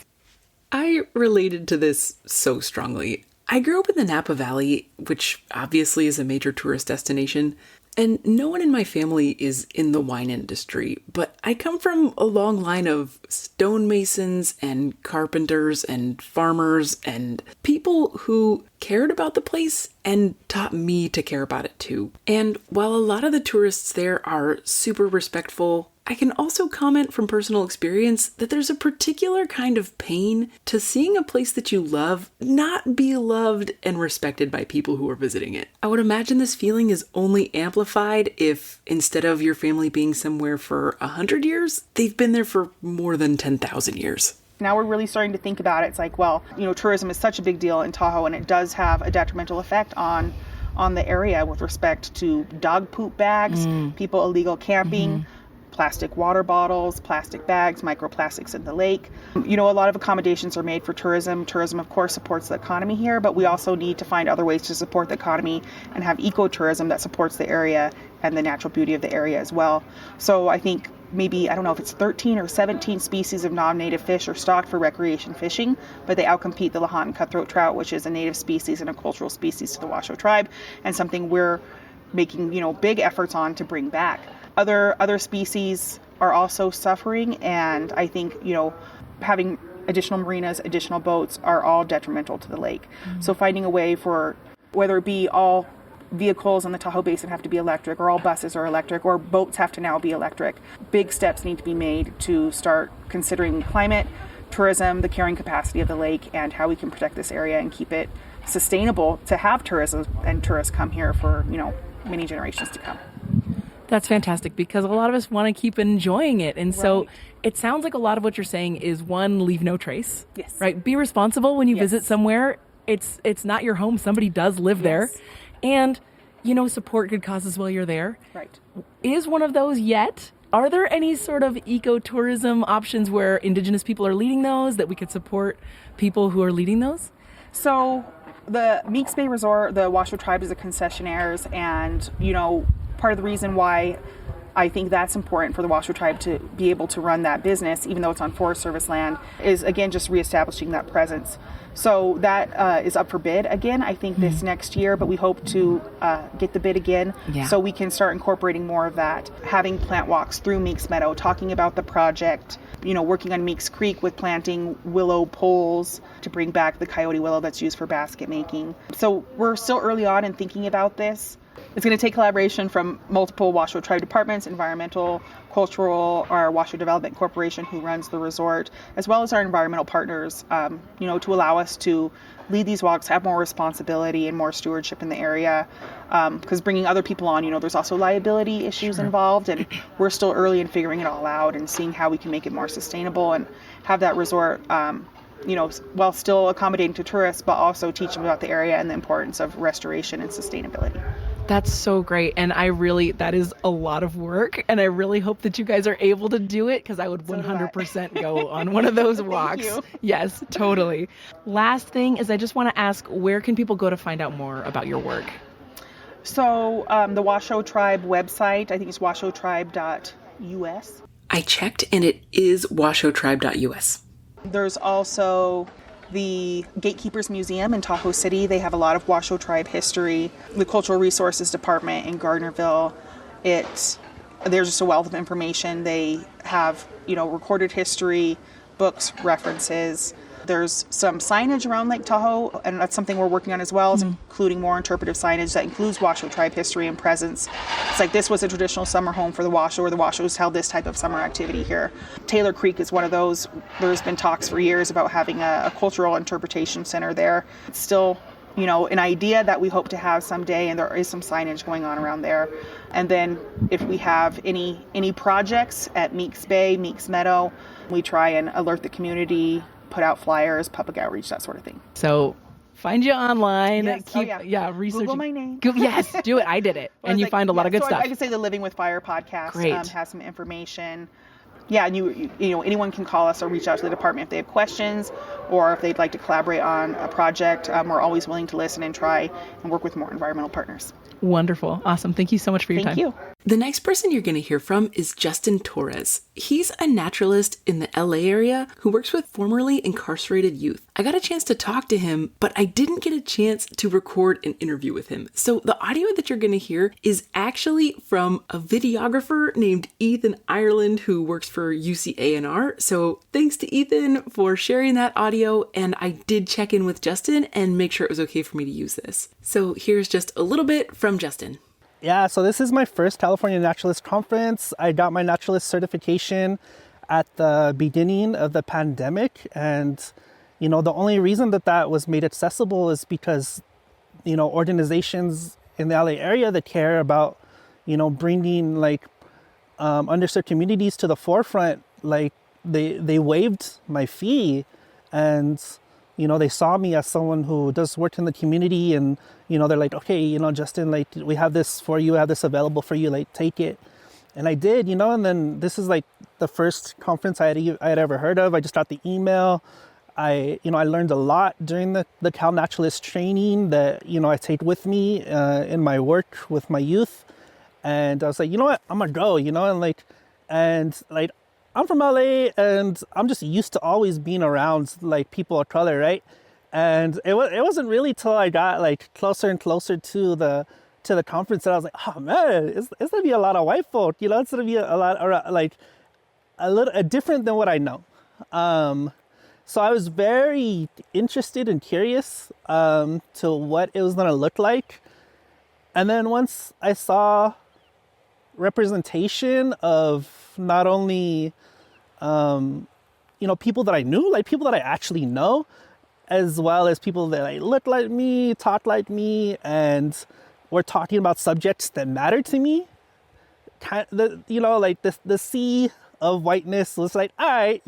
I related to this so strongly. I grew up in the Napa Valley, which obviously is a major tourist destination, and no one in my family is in the wine industry, but I come from a long line of stonemasons and carpenters and farmers and people who cared about the place and taught me to care about it too. And while a lot of the tourists there are super respectful, I can also comment from personal experience that there's a particular kind of pain to seeing a place that you love not be loved and respected by people who are visiting it. I would imagine this feeling is only amplified if, instead of your family being somewhere for 100 years, they've been there for more than 10,000 years. Now we're really starting to think about it. It's like, well, tourism is such a big deal in Tahoe, and it does have a detrimental effect on the area with respect to dog poop bags, people illegal camping, plastic water bottles, plastic bags, microplastics in the lake. A lot of accommodations are made for tourism. Tourism, of course, supports the economy here, but we also need to find other ways to support the economy and have ecotourism that supports the area and the natural beauty of the area as well. So I think maybe, I don't know if it's 13 or 17 species of non-native fish are stocked for recreation fishing, but they outcompete the Lahontan cutthroat trout, which is a native species and a cultural species to the Washoe tribe, and something we're making, big efforts on to bring back. Other species are also suffering, and I think, having additional marinas, additional boats are all detrimental to the lake. So finding a way for, whether it be all vehicles in the Tahoe Basin have to be electric, or all buses are electric, or boats have to now be electric. Big steps need to be made to start considering climate, tourism, the carrying capacity of the lake, and how we can protect this area and keep it sustainable to have tourism and tourists come here for, many generations to come. That's fantastic, because a lot of us want to keep enjoying it. And so it sounds like a lot of what you're saying is, one, leave no trace. Yes. Right? Be responsible when you visit somewhere. It's not your home. Somebody does live there. And, support good causes while you're there. Right. Is one of those yet? Are there any sort of ecotourism options where Indigenous people are leading those, that we could support people who are leading those? So the Meeks Bay Resort, the Washoe tribe is the concessionaires, and, part of the reason why I think that's important for the Washoe tribe to be able to run that business, even though it's on Forest Service land, is again just reestablishing that presence. So that is up for bid again, I think, this next year, but we hope to get the bid again so we can start incorporating more of that. Having plant walks through Meeks Meadow, talking about the project, working on Meeks Creek with planting willow poles to bring back the coyote willow that's used for basket making. So we're still early on in thinking about this. It's going to take collaboration from multiple Washoe tribe departments, environmental, cultural, our Washoe Development Corporation, who runs the resort, as well as our environmental partners, to allow us to lead these walks, have more responsibility and more stewardship in the area. Because bringing other people on, there's also liability issues involved, and we're still early in figuring it all out and seeing how we can make it more sustainable and have that resort, while still accommodating to tourists, but also teach them about the area and the importance of restoration and sustainability. That's so great. And that is a lot of work. And I really hope that you guys are able to do it, because I would 100% go on one of those walks. Thank you. Yes, totally. Last thing is I just want to ask, where can people go to find out more about your work? So the Washoe Tribe website, I think it's washoetribe.us. I checked, and it is washoetribe.us. There's also the Gatekeepers Museum in Tahoe City. They have a lot of Washoe Tribe history. The Cultural Resources Department in Gardnerville, there's just a wealth of information. They have, recorded history, books, references. There's some signage around Lake Tahoe, and that's something we're working on as well, is including more interpretive signage that includes Washoe Tribe history and presence. It's like, this was a traditional summer home for the Washoe, or the Washoes held this type of summer activity here. Taylor Creek is one of those. There's been talks for years about having a cultural interpretation center there. It's still, an idea that we hope to have someday, and there is some signage going on around there. And then if we have any projects at Meeks Bay, Meeks Meadow, we try and alert the community, put out flyers, public outreach, that sort of thing. So find you online. Yes. Research. Google my name. Yes, do it. I did it. Well, and you find a lot of good stuff. I could say the Living with Fire podcast Great. has some information. Yeah, and you anyone can call us or reach out to the department if they have questions, or if they'd like to collaborate on a project. We're always willing to listen and try and work with more environmental partners. Wonderful. Awesome. Thank you so much for your time. Thank you. The next person you're going to hear from is Justan Torres. He's a naturalist in the LA area who works with formerly incarcerated youth. I got a chance to talk to him, but I didn't get a chance to record an interview with him. So the audio that you're going to hear is actually from a videographer named Ethan Ireland, who works for UCA&R. So thanks to Ethan for sharing that audio. And I did check in with Justan and make sure it was okay for me to use this. So here's just a little bit from Justan. Yeah, so this is my first California Naturalist Conference. I got my Naturalist certification at the beginning of the pandemic. And, the only reason that was made accessible is because, organizations in the LA area that care about, bringing underserved communities to the forefront, they waived my fee, and they saw me as someone who does work in the community, and they're like, okay, Justan, we have this for you, I have this available for you, take it. And I did, and then this is the first conference I had ever heard of. I just got the email. I learned a lot during the Cal Naturalist training that I take with me in my work with my youth. And I was like, you know what, I'm gonna go, and I'm from LA, and I'm just used to always being around people of color, right? And it wasn't really till I got closer and closer to the conference that I was like, oh man, it's gonna be a lot of white folk, it's gonna be a lot a little different than what I know. So I was very interested and curious to what it was gonna look like. And then once I saw representation of not only people that I knew, people that I actually know, as well as people that look like me, talk like me, and were talking about subjects that matter to me. The sea of whiteness was all right,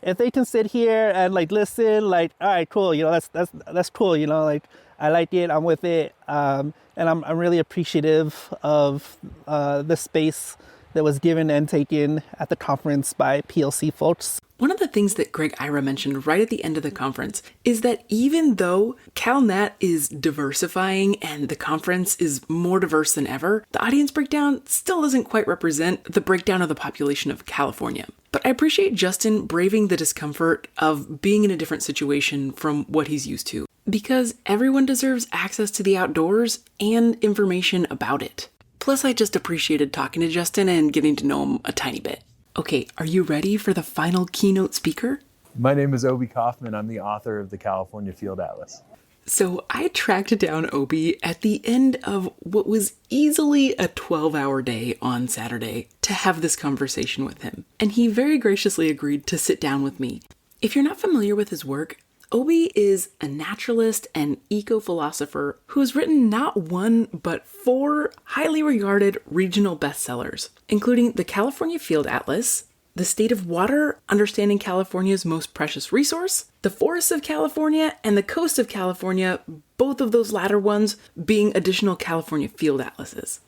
if they can sit here and listen, all right, cool, that's cool, I like it, I'm with it, and I'm really appreciative of the space that was given and taken at the conference by PLC folks. One of the things that Greg Ira mentioned right at the end of the conference is that even though CalNat is diversifying and the conference is more diverse than ever, the audience breakdown still doesn't quite represent the breakdown of the population of California. But I appreciate Justan braving the discomfort of being in a different situation from what he's used to, because everyone deserves access to the outdoors and information about it. Plus, I just appreciated talking to Justan and getting to know him a tiny bit. Okay, are you ready for the final keynote speaker? My name is Obi Kaufmann. I'm the author of the California Field Atlas. So I tracked down Obi at the end of what was easily a 12-hour day on Saturday to have this conversation with him. And he very graciously agreed to sit down with me. If you're not familiar with his work, Obi is a naturalist and eco-philosopher who has written not one, but 4 highly regarded regional bestsellers, including the California Field Atlas, The State of Water, Understanding California's Most Precious Resource, The Forests of California, and The Coast of California, both of those latter ones being additional California Field Atlases.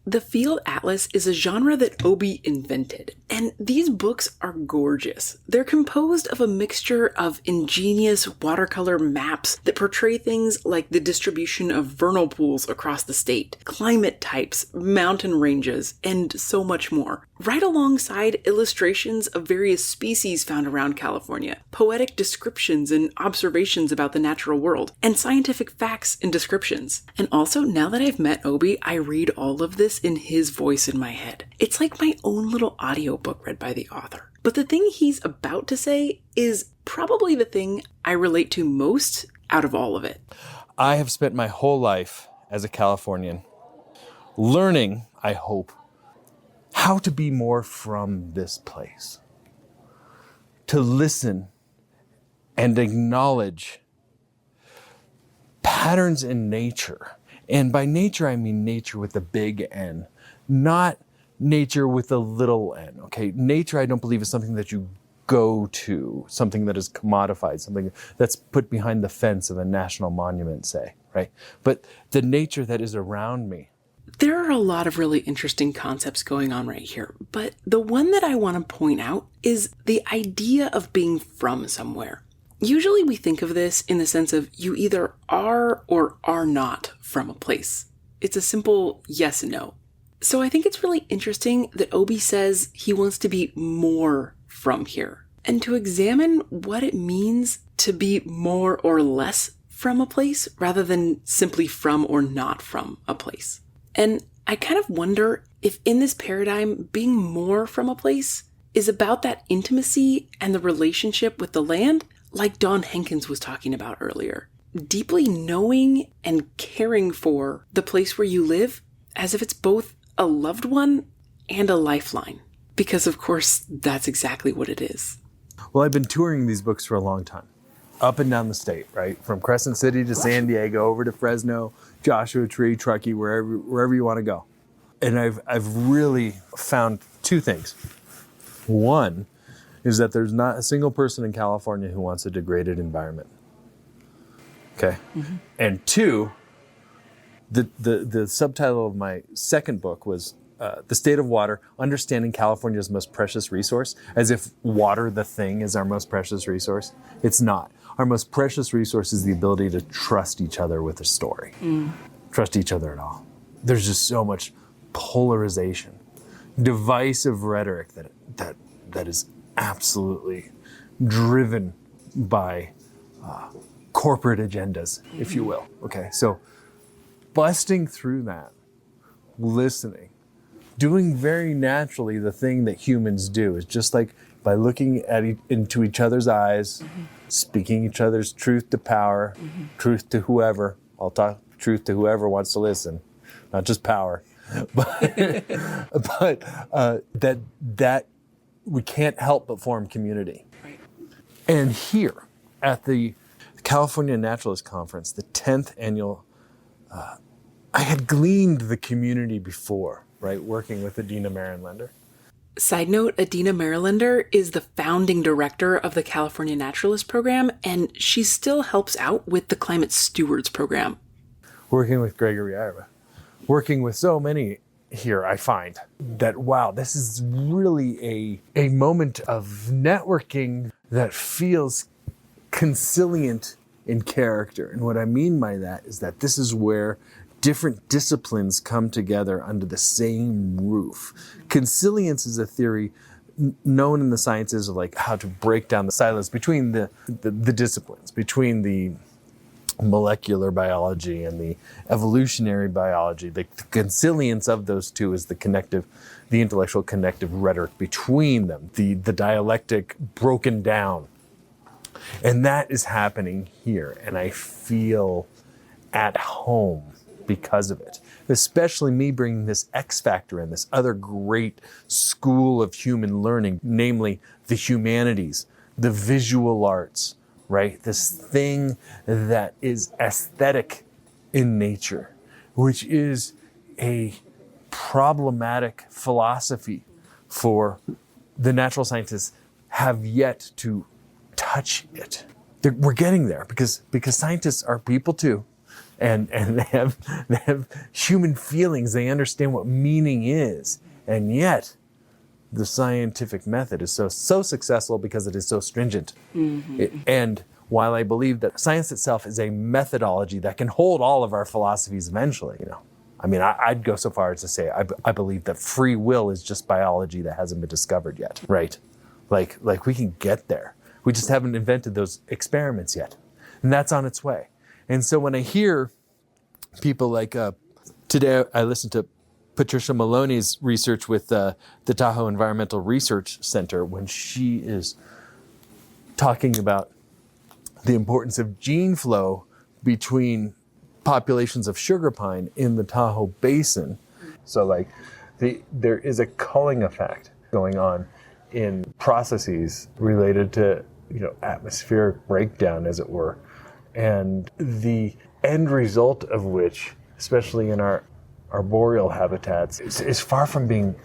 The Field Atlas is a genre that Obi invented, and these books are gorgeous. They're composed of a mixture of ingenious watercolor maps that portray things like the distribution of vernal pools across the state, climate types, mountain ranges, and so much more, right alongside illustrations of various species found around California, poetic descriptions and observations about the natural world, and scientific facts and descriptions. And also, now that I've met Obi, I read all of this in his voice in my head. It's like my own little audiobook read by the author. But the thing he's about to say is probably the thing I relate to most out of all of it. I have spent my whole life as a Californian learning, I hope, how to be more from this place. To listen and acknowledge patterns in nature. And by nature, I mean nature with a big N, not nature with a little n, okay? Nature, I don't believe, is something that you go to, something that is commodified, something that's put behind the fence of a national monument, say, right? But the nature that is around me. There are a lot of really interesting concepts going on right here, but the one that I want to point out is the idea of being from somewhere. Usually we think of this in the sense of you either are or are not from a place. It's a simple yes and no. So I think it's really interesting that Obi says he wants to be more from here, and to examine what it means to be more or less from a place rather than simply from or not from a place. And I kind of wonder if in this paradigm, being more from a place is about that intimacy and the relationship with the land, like Don Hankins was talking about earlier. Deeply knowing and caring for the place where you live as if it's both a loved one and a lifeline. Because of course, that's exactly what it is. Well, I've been touring these books for a long time. Up and down the state, right? From Crescent City to San Diego, over to Fresno, Joshua Tree, Truckee, wherever you want to go. And I've really found 2 things. One is that there's not a single person in California who wants a degraded environment. Okay? Mm-hmm. And 2, the subtitle of my second book was The State of Water, Understanding California's Most Precious Resource, as if water, the thing, is our most precious resource. It's not. Our most precious resource is the ability to trust each other with a story. Trust each other at all. There's just so much polarization, divisive rhetoric that is absolutely driven by corporate agendas, if you will. Okay, so busting through that, listening, doing very naturally the thing that humans do is just like by looking at into each other's eyes, speaking each other's truth to power, truth to whoever. I'll talk truth to whoever wants to listen, not just power. But that we can't help but form community. Right. And here at the California Naturalist Conference, the 10th annual, I had gleaned the community before, right, working with Adina Marinlander. Side note, Adina Marylander is the founding director of the California Naturalist program, and she still helps out with the Climate Stewards program. Working with Gregory Ira, working with so many here, I find that, wow, this is really a moment of networking that feels consilient in character. And what I mean by that is that this is where different disciplines come together under the same roof. Consilience is a theory known in the sciences of like how to break down the silos between the disciplines, between the molecular biology and the evolutionary biology. The consilience of those two is the intellectual connective rhetoric between them, the dialectic broken down. And that is happening here, and I feel at home because of it. Especially me bringing this X factor in, this other great school of human learning, namely the humanities, the visual arts, right? This thing that is aesthetic in nature, which is a problematic philosophy for the natural scientists have yet to touch it. We're getting there because scientists are people too. And they have human feelings. They understand what meaning is. And yet, the scientific method is so successful because it is so stringent. And while I believe that science itself is a methodology that can hold all of our philosophies eventually, I mean, I'd go so far as to say I believe that free will is just biology that hasn't been discovered yet, right? Like we can get there. We just haven't invented those experiments yet. And that's on its way. And so when I hear people like, today I listened to Patricia Maloney's research with the Tahoe Environmental Research Center when she is talking about the importance of gene flow between populations of sugar pine in the Tahoe Basin. So like there is a culling effect going on in processes related to, atmospheric breakdown, as it were. And the end result of which, especially in our arboreal habitats, is far from being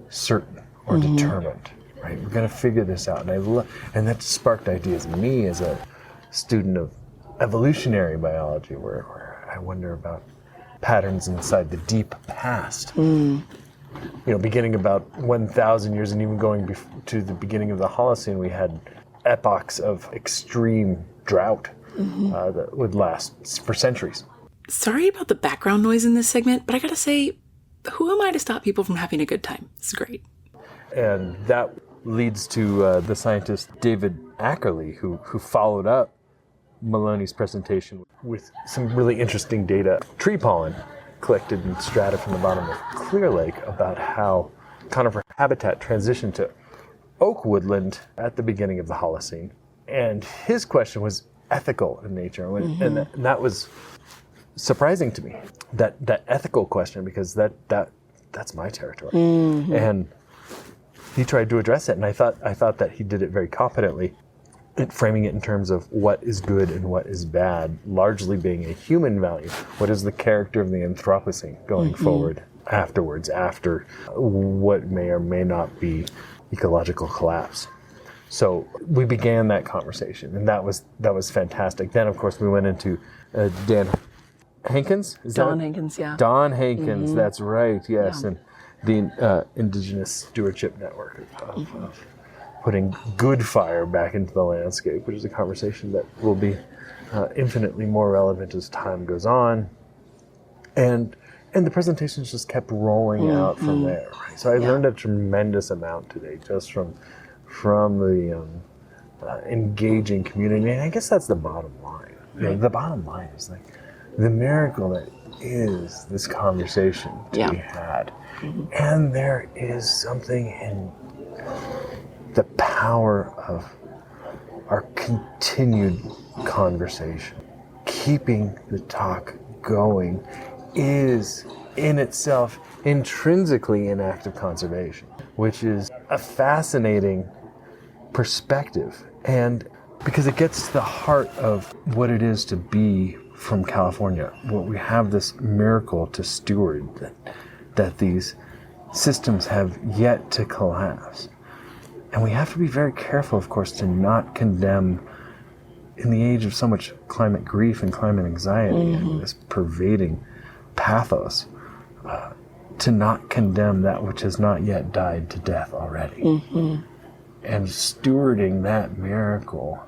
certain or determined. Right? We're going to figure this out, and that sparked ideas in me as a student of evolutionary biology, where I wonder about patterns inside the deep past. Beginning about 1,000 years, and even going to the beginning of the Holocene, we had epochs of extreme drought. That would last for centuries. Sorry about the background noise in this segment, but I gotta say, who am I to stop people from having a good time? It's great. And that leads to the scientist David Ackerley, who followed up Maloney's presentation with some really interesting data. Tree pollen collected in strata from the bottom of Clear Lake about how conifer habitat transitioned to oak woodland at the beginning of the Holocene. And his question was ethical in nature, and that was surprising to me. That ethical question, because that's my territory, and he tried to address it, and I thought that he did it very competently, framing it in terms of what is good and what is bad, largely being a human value. What is the character of the Anthropocene going forward afterwards, after what may or may not be ecological collapse? So we began that conversation, and that was fantastic. Then, of course, we went into Hankins? Don Hankins, yeah. Don Hankins, that's right, yes. Yeah. And the Indigenous Stewardship Network of putting good fire back into the landscape, which is a conversation that will be infinitely more relevant as time goes on. And the presentations just kept rolling out from there. Right? So I learned a tremendous amount today just from the engaging community. And I guess that's the bottom line. The bottom line is like the miracle that is this conversation to be had. And there is something in the power of our continued conversation. Keeping the talk going is in itself intrinsically an act of conservation, which is a fascinating perspective. And because it gets to the heart of what it is to be from California, what we have this miracle to steward, that these systems have yet to collapse. And we have to be very careful, of course, to not condemn, in the age of so much climate grief and climate anxiety and this pervading pathos, to not condemn that which has not yet died to death already. And stewarding that miracle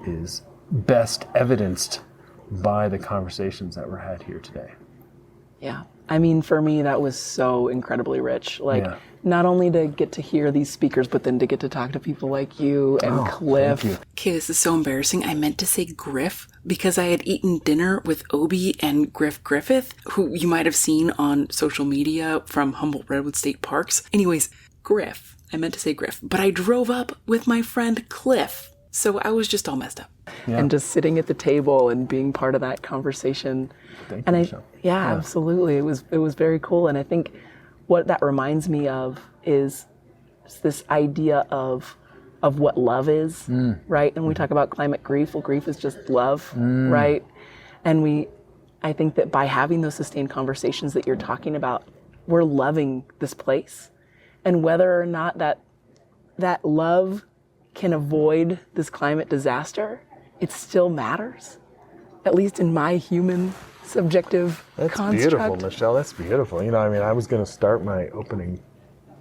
is best evidenced by the conversations that were had here today. Yeah. I mean, for me, that was so incredibly rich. Like, not only to get to hear these speakers, but then to get to talk to people like you and Cliff. Okay, this is so embarrassing. I meant to say Griff because I had eaten dinner with Obi and Griff Griffith, who you might have seen on social media from Humboldt Redwood State Parks. Anyways, Griff. I meant to say Griff, but I drove up with my friend Cliff. So I was just all messed up. And just sitting at the table and being part of that conversation. Thank you, Michelle. Yeah, absolutely. It was very cool. And I think what that reminds me of is this idea of what love is, right? And we talk about climate grief. Well, grief is just love, right? And I think that by having those sustained conversations that you're talking about, we're loving this place. And whether or not that love can avoid this climate disaster, it still matters, at least in my human subjective construct. That's beautiful, Michelle. That's beautiful. You know, I mean, I was going to start my opening,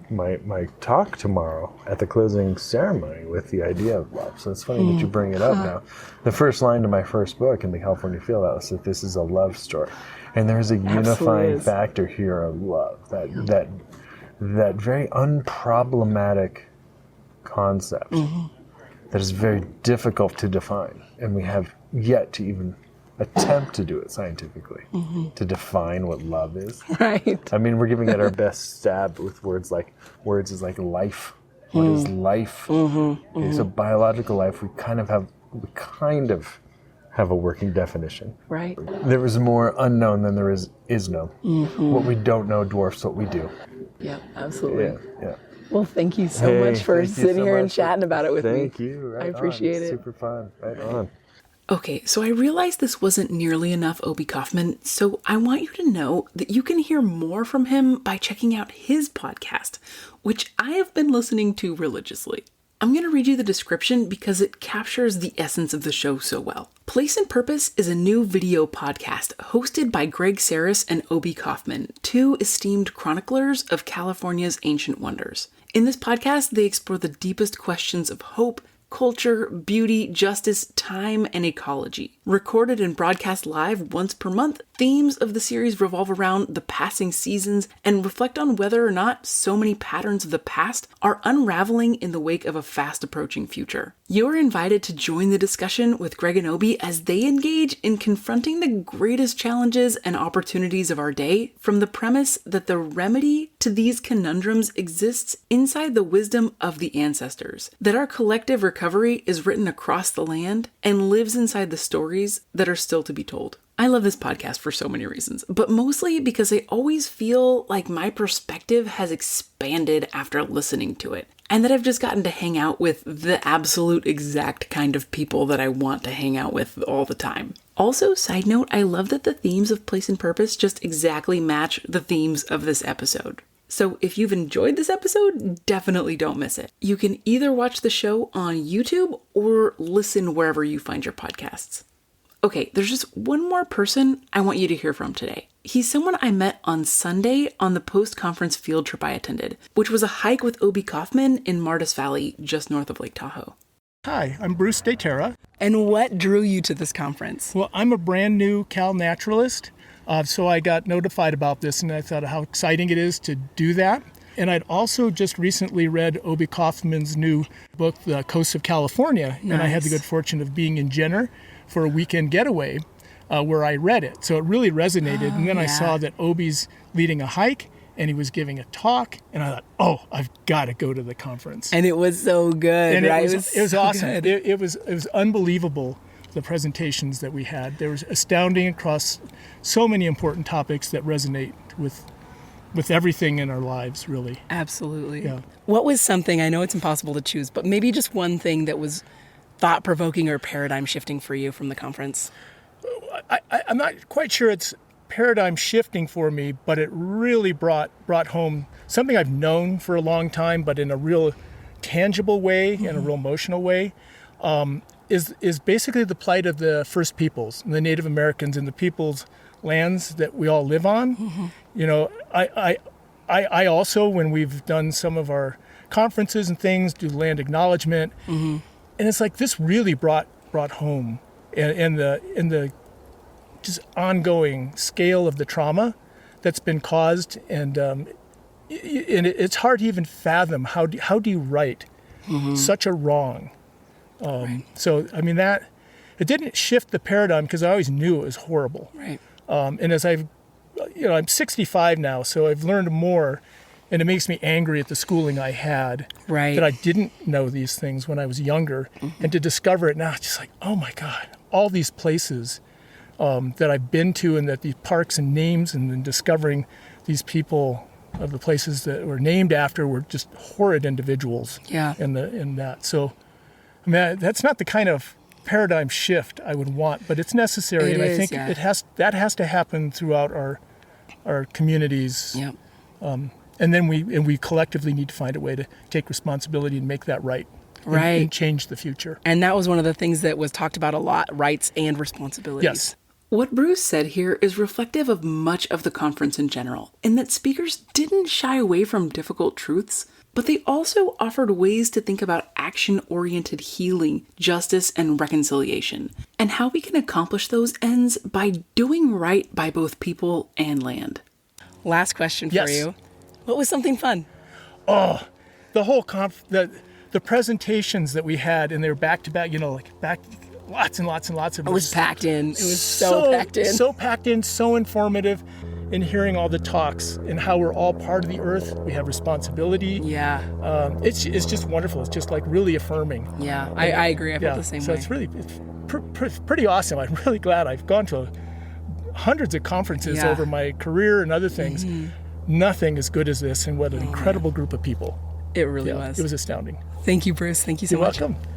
my talk tomorrow at the closing ceremony with the idea of love. So it's funny that you bring it up now. The first line to my first book in the California Field Atlas is that this is a love story. And there's a unifying factor here of love, that very unproblematic concept that is very difficult to define, and we have yet to even attempt to do it scientifically, to define what love is. Right. I mean, we're giving it our best stab with words is like life. What is life? Okay, so biological life, we kind of have a working definition. Right. There is more unknown than there is known. What we don't know dwarfs what we do. Yeah, absolutely. Yeah. Well, thank you so much for sitting here and chatting about it with me. Thank you. Right, I appreciate it. Super fun. Right on. Okay, so I realized this wasn't nearly enough Obi Kaufmann, so I want you to know that you can hear more from him by checking out his podcast, which I have been listening to religiously. I'm going to read you the description because it captures the essence of the show so well. Place and Purpose is a new video podcast hosted by Greg Saris and Obi Kaufmann, two esteemed chroniclers of California's ancient wonders. In this podcast, they explore the deepest questions of hope, culture, beauty, justice, time, and ecology. Recorded and broadcast live once per month, themes of the series revolve around the passing seasons and reflect on whether or not so many patterns of the past are unraveling in the wake of a fast approaching future. You're invited to join the discussion with Greg and Obi as they engage in confronting the greatest challenges and opportunities of our day from the premise that the remedy to these conundrums exists inside the wisdom of the ancestors, that our collective recovery is written across the land and lives inside the stories that are still to be told. I love this podcast for so many reasons, but mostly because I always feel like my perspective has expanded after listening to it, and that I've just gotten to hang out with the absolute exact kind of people that I want to hang out with all the time. Also, side note, I love that the themes of Place and Purpose just exactly match the themes of this episode. So if you've enjoyed this episode, definitely don't miss it. You can either watch the show on YouTube or listen wherever you find your podcasts. Okay, there's just one more person I want you to hear from today. He's someone I met on Sunday on the post-conference field trip I attended, which was a hike with Obi Kaufmann in Martis Valley, just north of Lake Tahoe. Hi, I'm Bruce DeTerra. And what drew you to this conference? Well, I'm a brand new Cal naturalist, so I got notified about this and I thought how exciting it is to do that. And I'd also just recently read Obi Kaufmann's new book, The Coast of California, and I had the good fortune of being in Jenner for a weekend getaway where I read it. So it really resonated. And then I saw that Obi's leading a hike and he was giving a talk. And I thought, I've got to go to the conference. And it was so good, and right? It was so awesome. It was unbelievable, the presentations that we had. They were astounding across so many important topics that resonate with everything in our lives, really. Absolutely. Yeah. What was something, I know it's impossible to choose, but maybe just one thing that was thought-provoking or paradigm-shifting for you from the conference? I'm not quite sure it's paradigm-shifting for me, but it really brought home something I've known for a long time, but in a real tangible way, in a real emotional way. is basically the plight of the First Peoples, the Native Americans, and the people's lands that we all live on. Mm-hmm. You know, I also, when we've done some of our conferences and things, do land acknowledgement, mm-hmm. and it's like this really brought home in the just ongoing scale of the trauma that's been caused, and it's hard to even fathom how do you right mm-hmm. such a wrong. Right. So I mean that it didn't shift the paradigm because I always knew it was horrible. Right. And as I'm 65 now, so I've learned more, and it makes me angry at the schooling I had. Right. That I didn't know these things when I was younger, mm-hmm. and to discover it now, it's just like, oh my God, all these places that I've been to, and that these parks and names, and then discovering these people of the places that were named after were just horrid individuals. Yeah. In that. So, I mean, that's not the kind of paradigm shift I would want, but it's necessary, and I think it has to happen throughout our communities. Yeah. And then we collectively need to find a way to take responsibility and make that right. Right. And change the future. And that was one of the things that was talked about a lot, rights and responsibilities. Yes. What Bruce said here is reflective of much of the conference in general, in that speakers didn't shy away from difficult truths, but they also offered ways to think about action-oriented healing, justice, and reconciliation, and how we can accomplish those ends by doing right by both people and land. Last question for you. What was something fun? Oh, the whole the presentations that we had, and they were back-to-back, lots and lots and lots of... It was packed in. It was so packed in. So packed in, so informative. In hearing all the talks and how we're all part of the earth, we have responsibility. Yeah. It's just wonderful. It's just like really affirming. Yeah, I agree. I felt the same way. So it's pretty awesome. I'm really glad. I've gone to hundreds of conferences over my career and other things. Mm-hmm. Nothing as good as this, and what an incredible group of people. It really was. It was astounding. Thank you, Bruce. Thank you so much. You're welcome.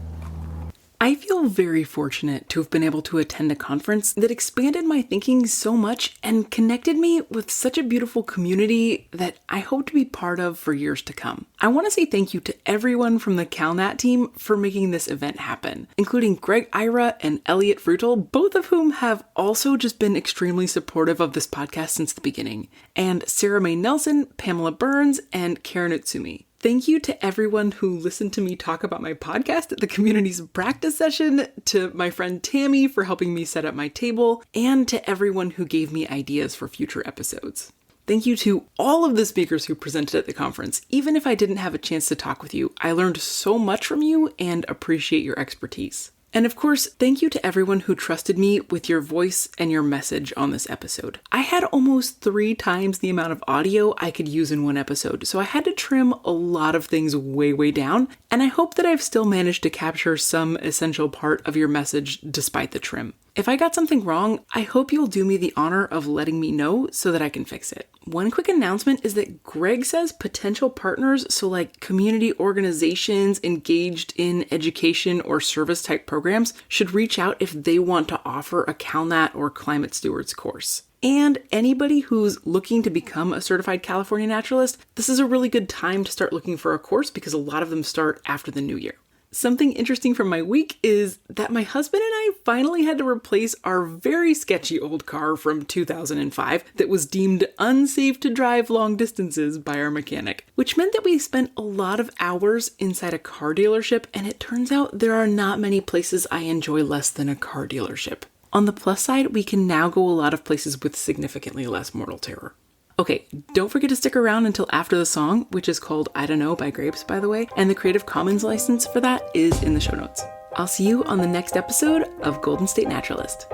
I feel very fortunate to have been able to attend a conference that expanded my thinking so much and connected me with such a beautiful community that I hope to be part of for years to come. I want to say thank you to everyone from the CalNat team for making this event happen, including Greg Ira and Elliot Frutal, both of whom have also just been extremely supportive of this podcast since the beginning, and Sarah Mae Nelson, Pamela Burns, and Karen Utsumi. Thank you to everyone who listened to me talk about my podcast at the community's practice session, to my friend Tammy for helping me set up my table, and to everyone who gave me ideas for future episodes. Thank you to all of the speakers who presented at the conference. Even if I didn't have a chance to talk with you, I learned so much from you and appreciate your expertise. And of course, thank you to everyone who trusted me with your voice and your message on this episode. I had almost 3 times the amount of audio I could use in one episode, so I had to trim a lot of things way down, and I hope that I've still managed to capture some essential part of your message despite the trim. If I got something wrong, I hope you'll do me the honor of letting me know so that I can fix it. One quick announcement is that Greg says potential partners, so like community organizations engaged in education or service type programs, should reach out if they want to offer a CalNat or Climate Stewards course. And anybody who's looking to become a certified California naturalist, this is a really good time to start looking for a course because a lot of them start after the new year. Something interesting from my week is that my husband and I finally had to replace our very sketchy old car from 2005 that was deemed unsafe to drive long distances by our mechanic, which meant that we spent a lot of hours inside a car dealership, and it turns out there are not many places I enjoy less than a car dealership. On the plus side, we can now go a lot of places with significantly less mortal terror. Okay, don't forget to stick around until after the song, which is called I Don't Know by Grapes, by the way, and the Creative Commons license for that is in the show notes. I'll see you on the next episode of Golden State Naturalist.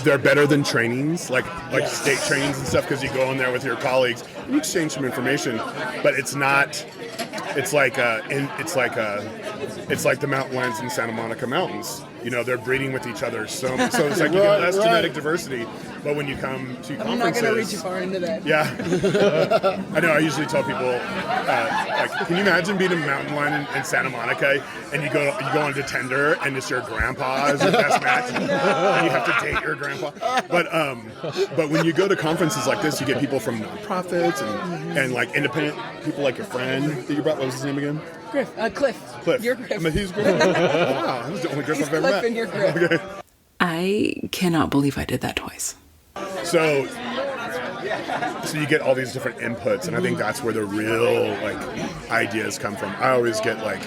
They're better than trainings, like state trainings and stuff, because you go in there with your colleagues and you exchange some information, but it's not. It's like a it's like the mountain lions in Santa Monica Mountains. You know, they're breeding with each other. So it's like you get less genetic diversity. But when you come to conferences... I'm not going to read too far into that. Yeah. I know, I usually tell people, like, can you imagine being a mountain lion in Santa Monica and you go on to Tinder and it's your grandpa is your best match? And you have to date your grandpa. But when you go to conferences like this, you get people from nonprofits and like independent people like your friend that you brought. What was his name again? Cliff. You're Griff. I mean, he's Griff. Wow, he's the only Griff I've ever met. Cliff and you're Griff. Okay. I cannot believe I did that twice. So you get all these different inputs, and I think that's where the real like ideas come from. I always get like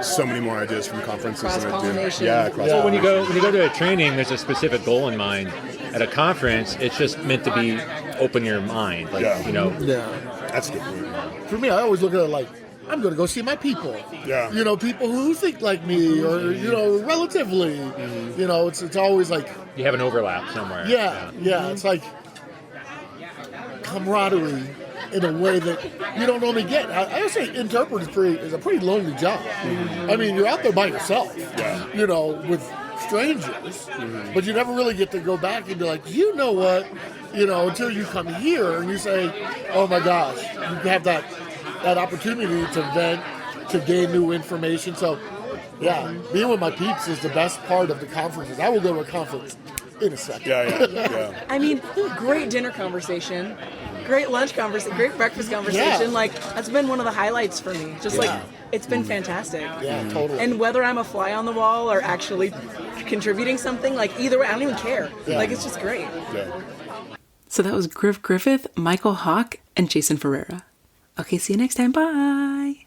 so many more ideas from conferences than I do. Yeah, well, when you go to a training, there's a specific goal in mind. At a conference, it's just meant to be open your mind, like you know. Yeah, that's good. For me, I always look at it like, I'm going to go see my people. Yeah. You know, people who think like me or, you know, relatively. You know, it's always like... You have an overlap somewhere. Yeah. It's like camaraderie in a way that you don't normally get. I would say interpret is a pretty lonely job. I mean, you're out there by yourself, you know, with strangers, but you never really get to go back and be like, you know what, you know, until you come here and you say, oh my gosh, you have that opportunity to vent, to gain new information. So, yeah, being with my peeps is the best part of the conferences. I will go to a conference in a second. Yeah. I mean, great dinner conversation, great lunch conversation, great breakfast conversation. Yeah. Like, that's been one of the highlights for me. Just like, it's been fantastic. Yeah, totally. And whether I'm a fly on the wall or actually contributing something, like either way, I don't even care. Like, it's just great. Yeah. So that was Griff Griffith, Michael Hawk, and Jason Fareira. Okay, see you next time. Bye.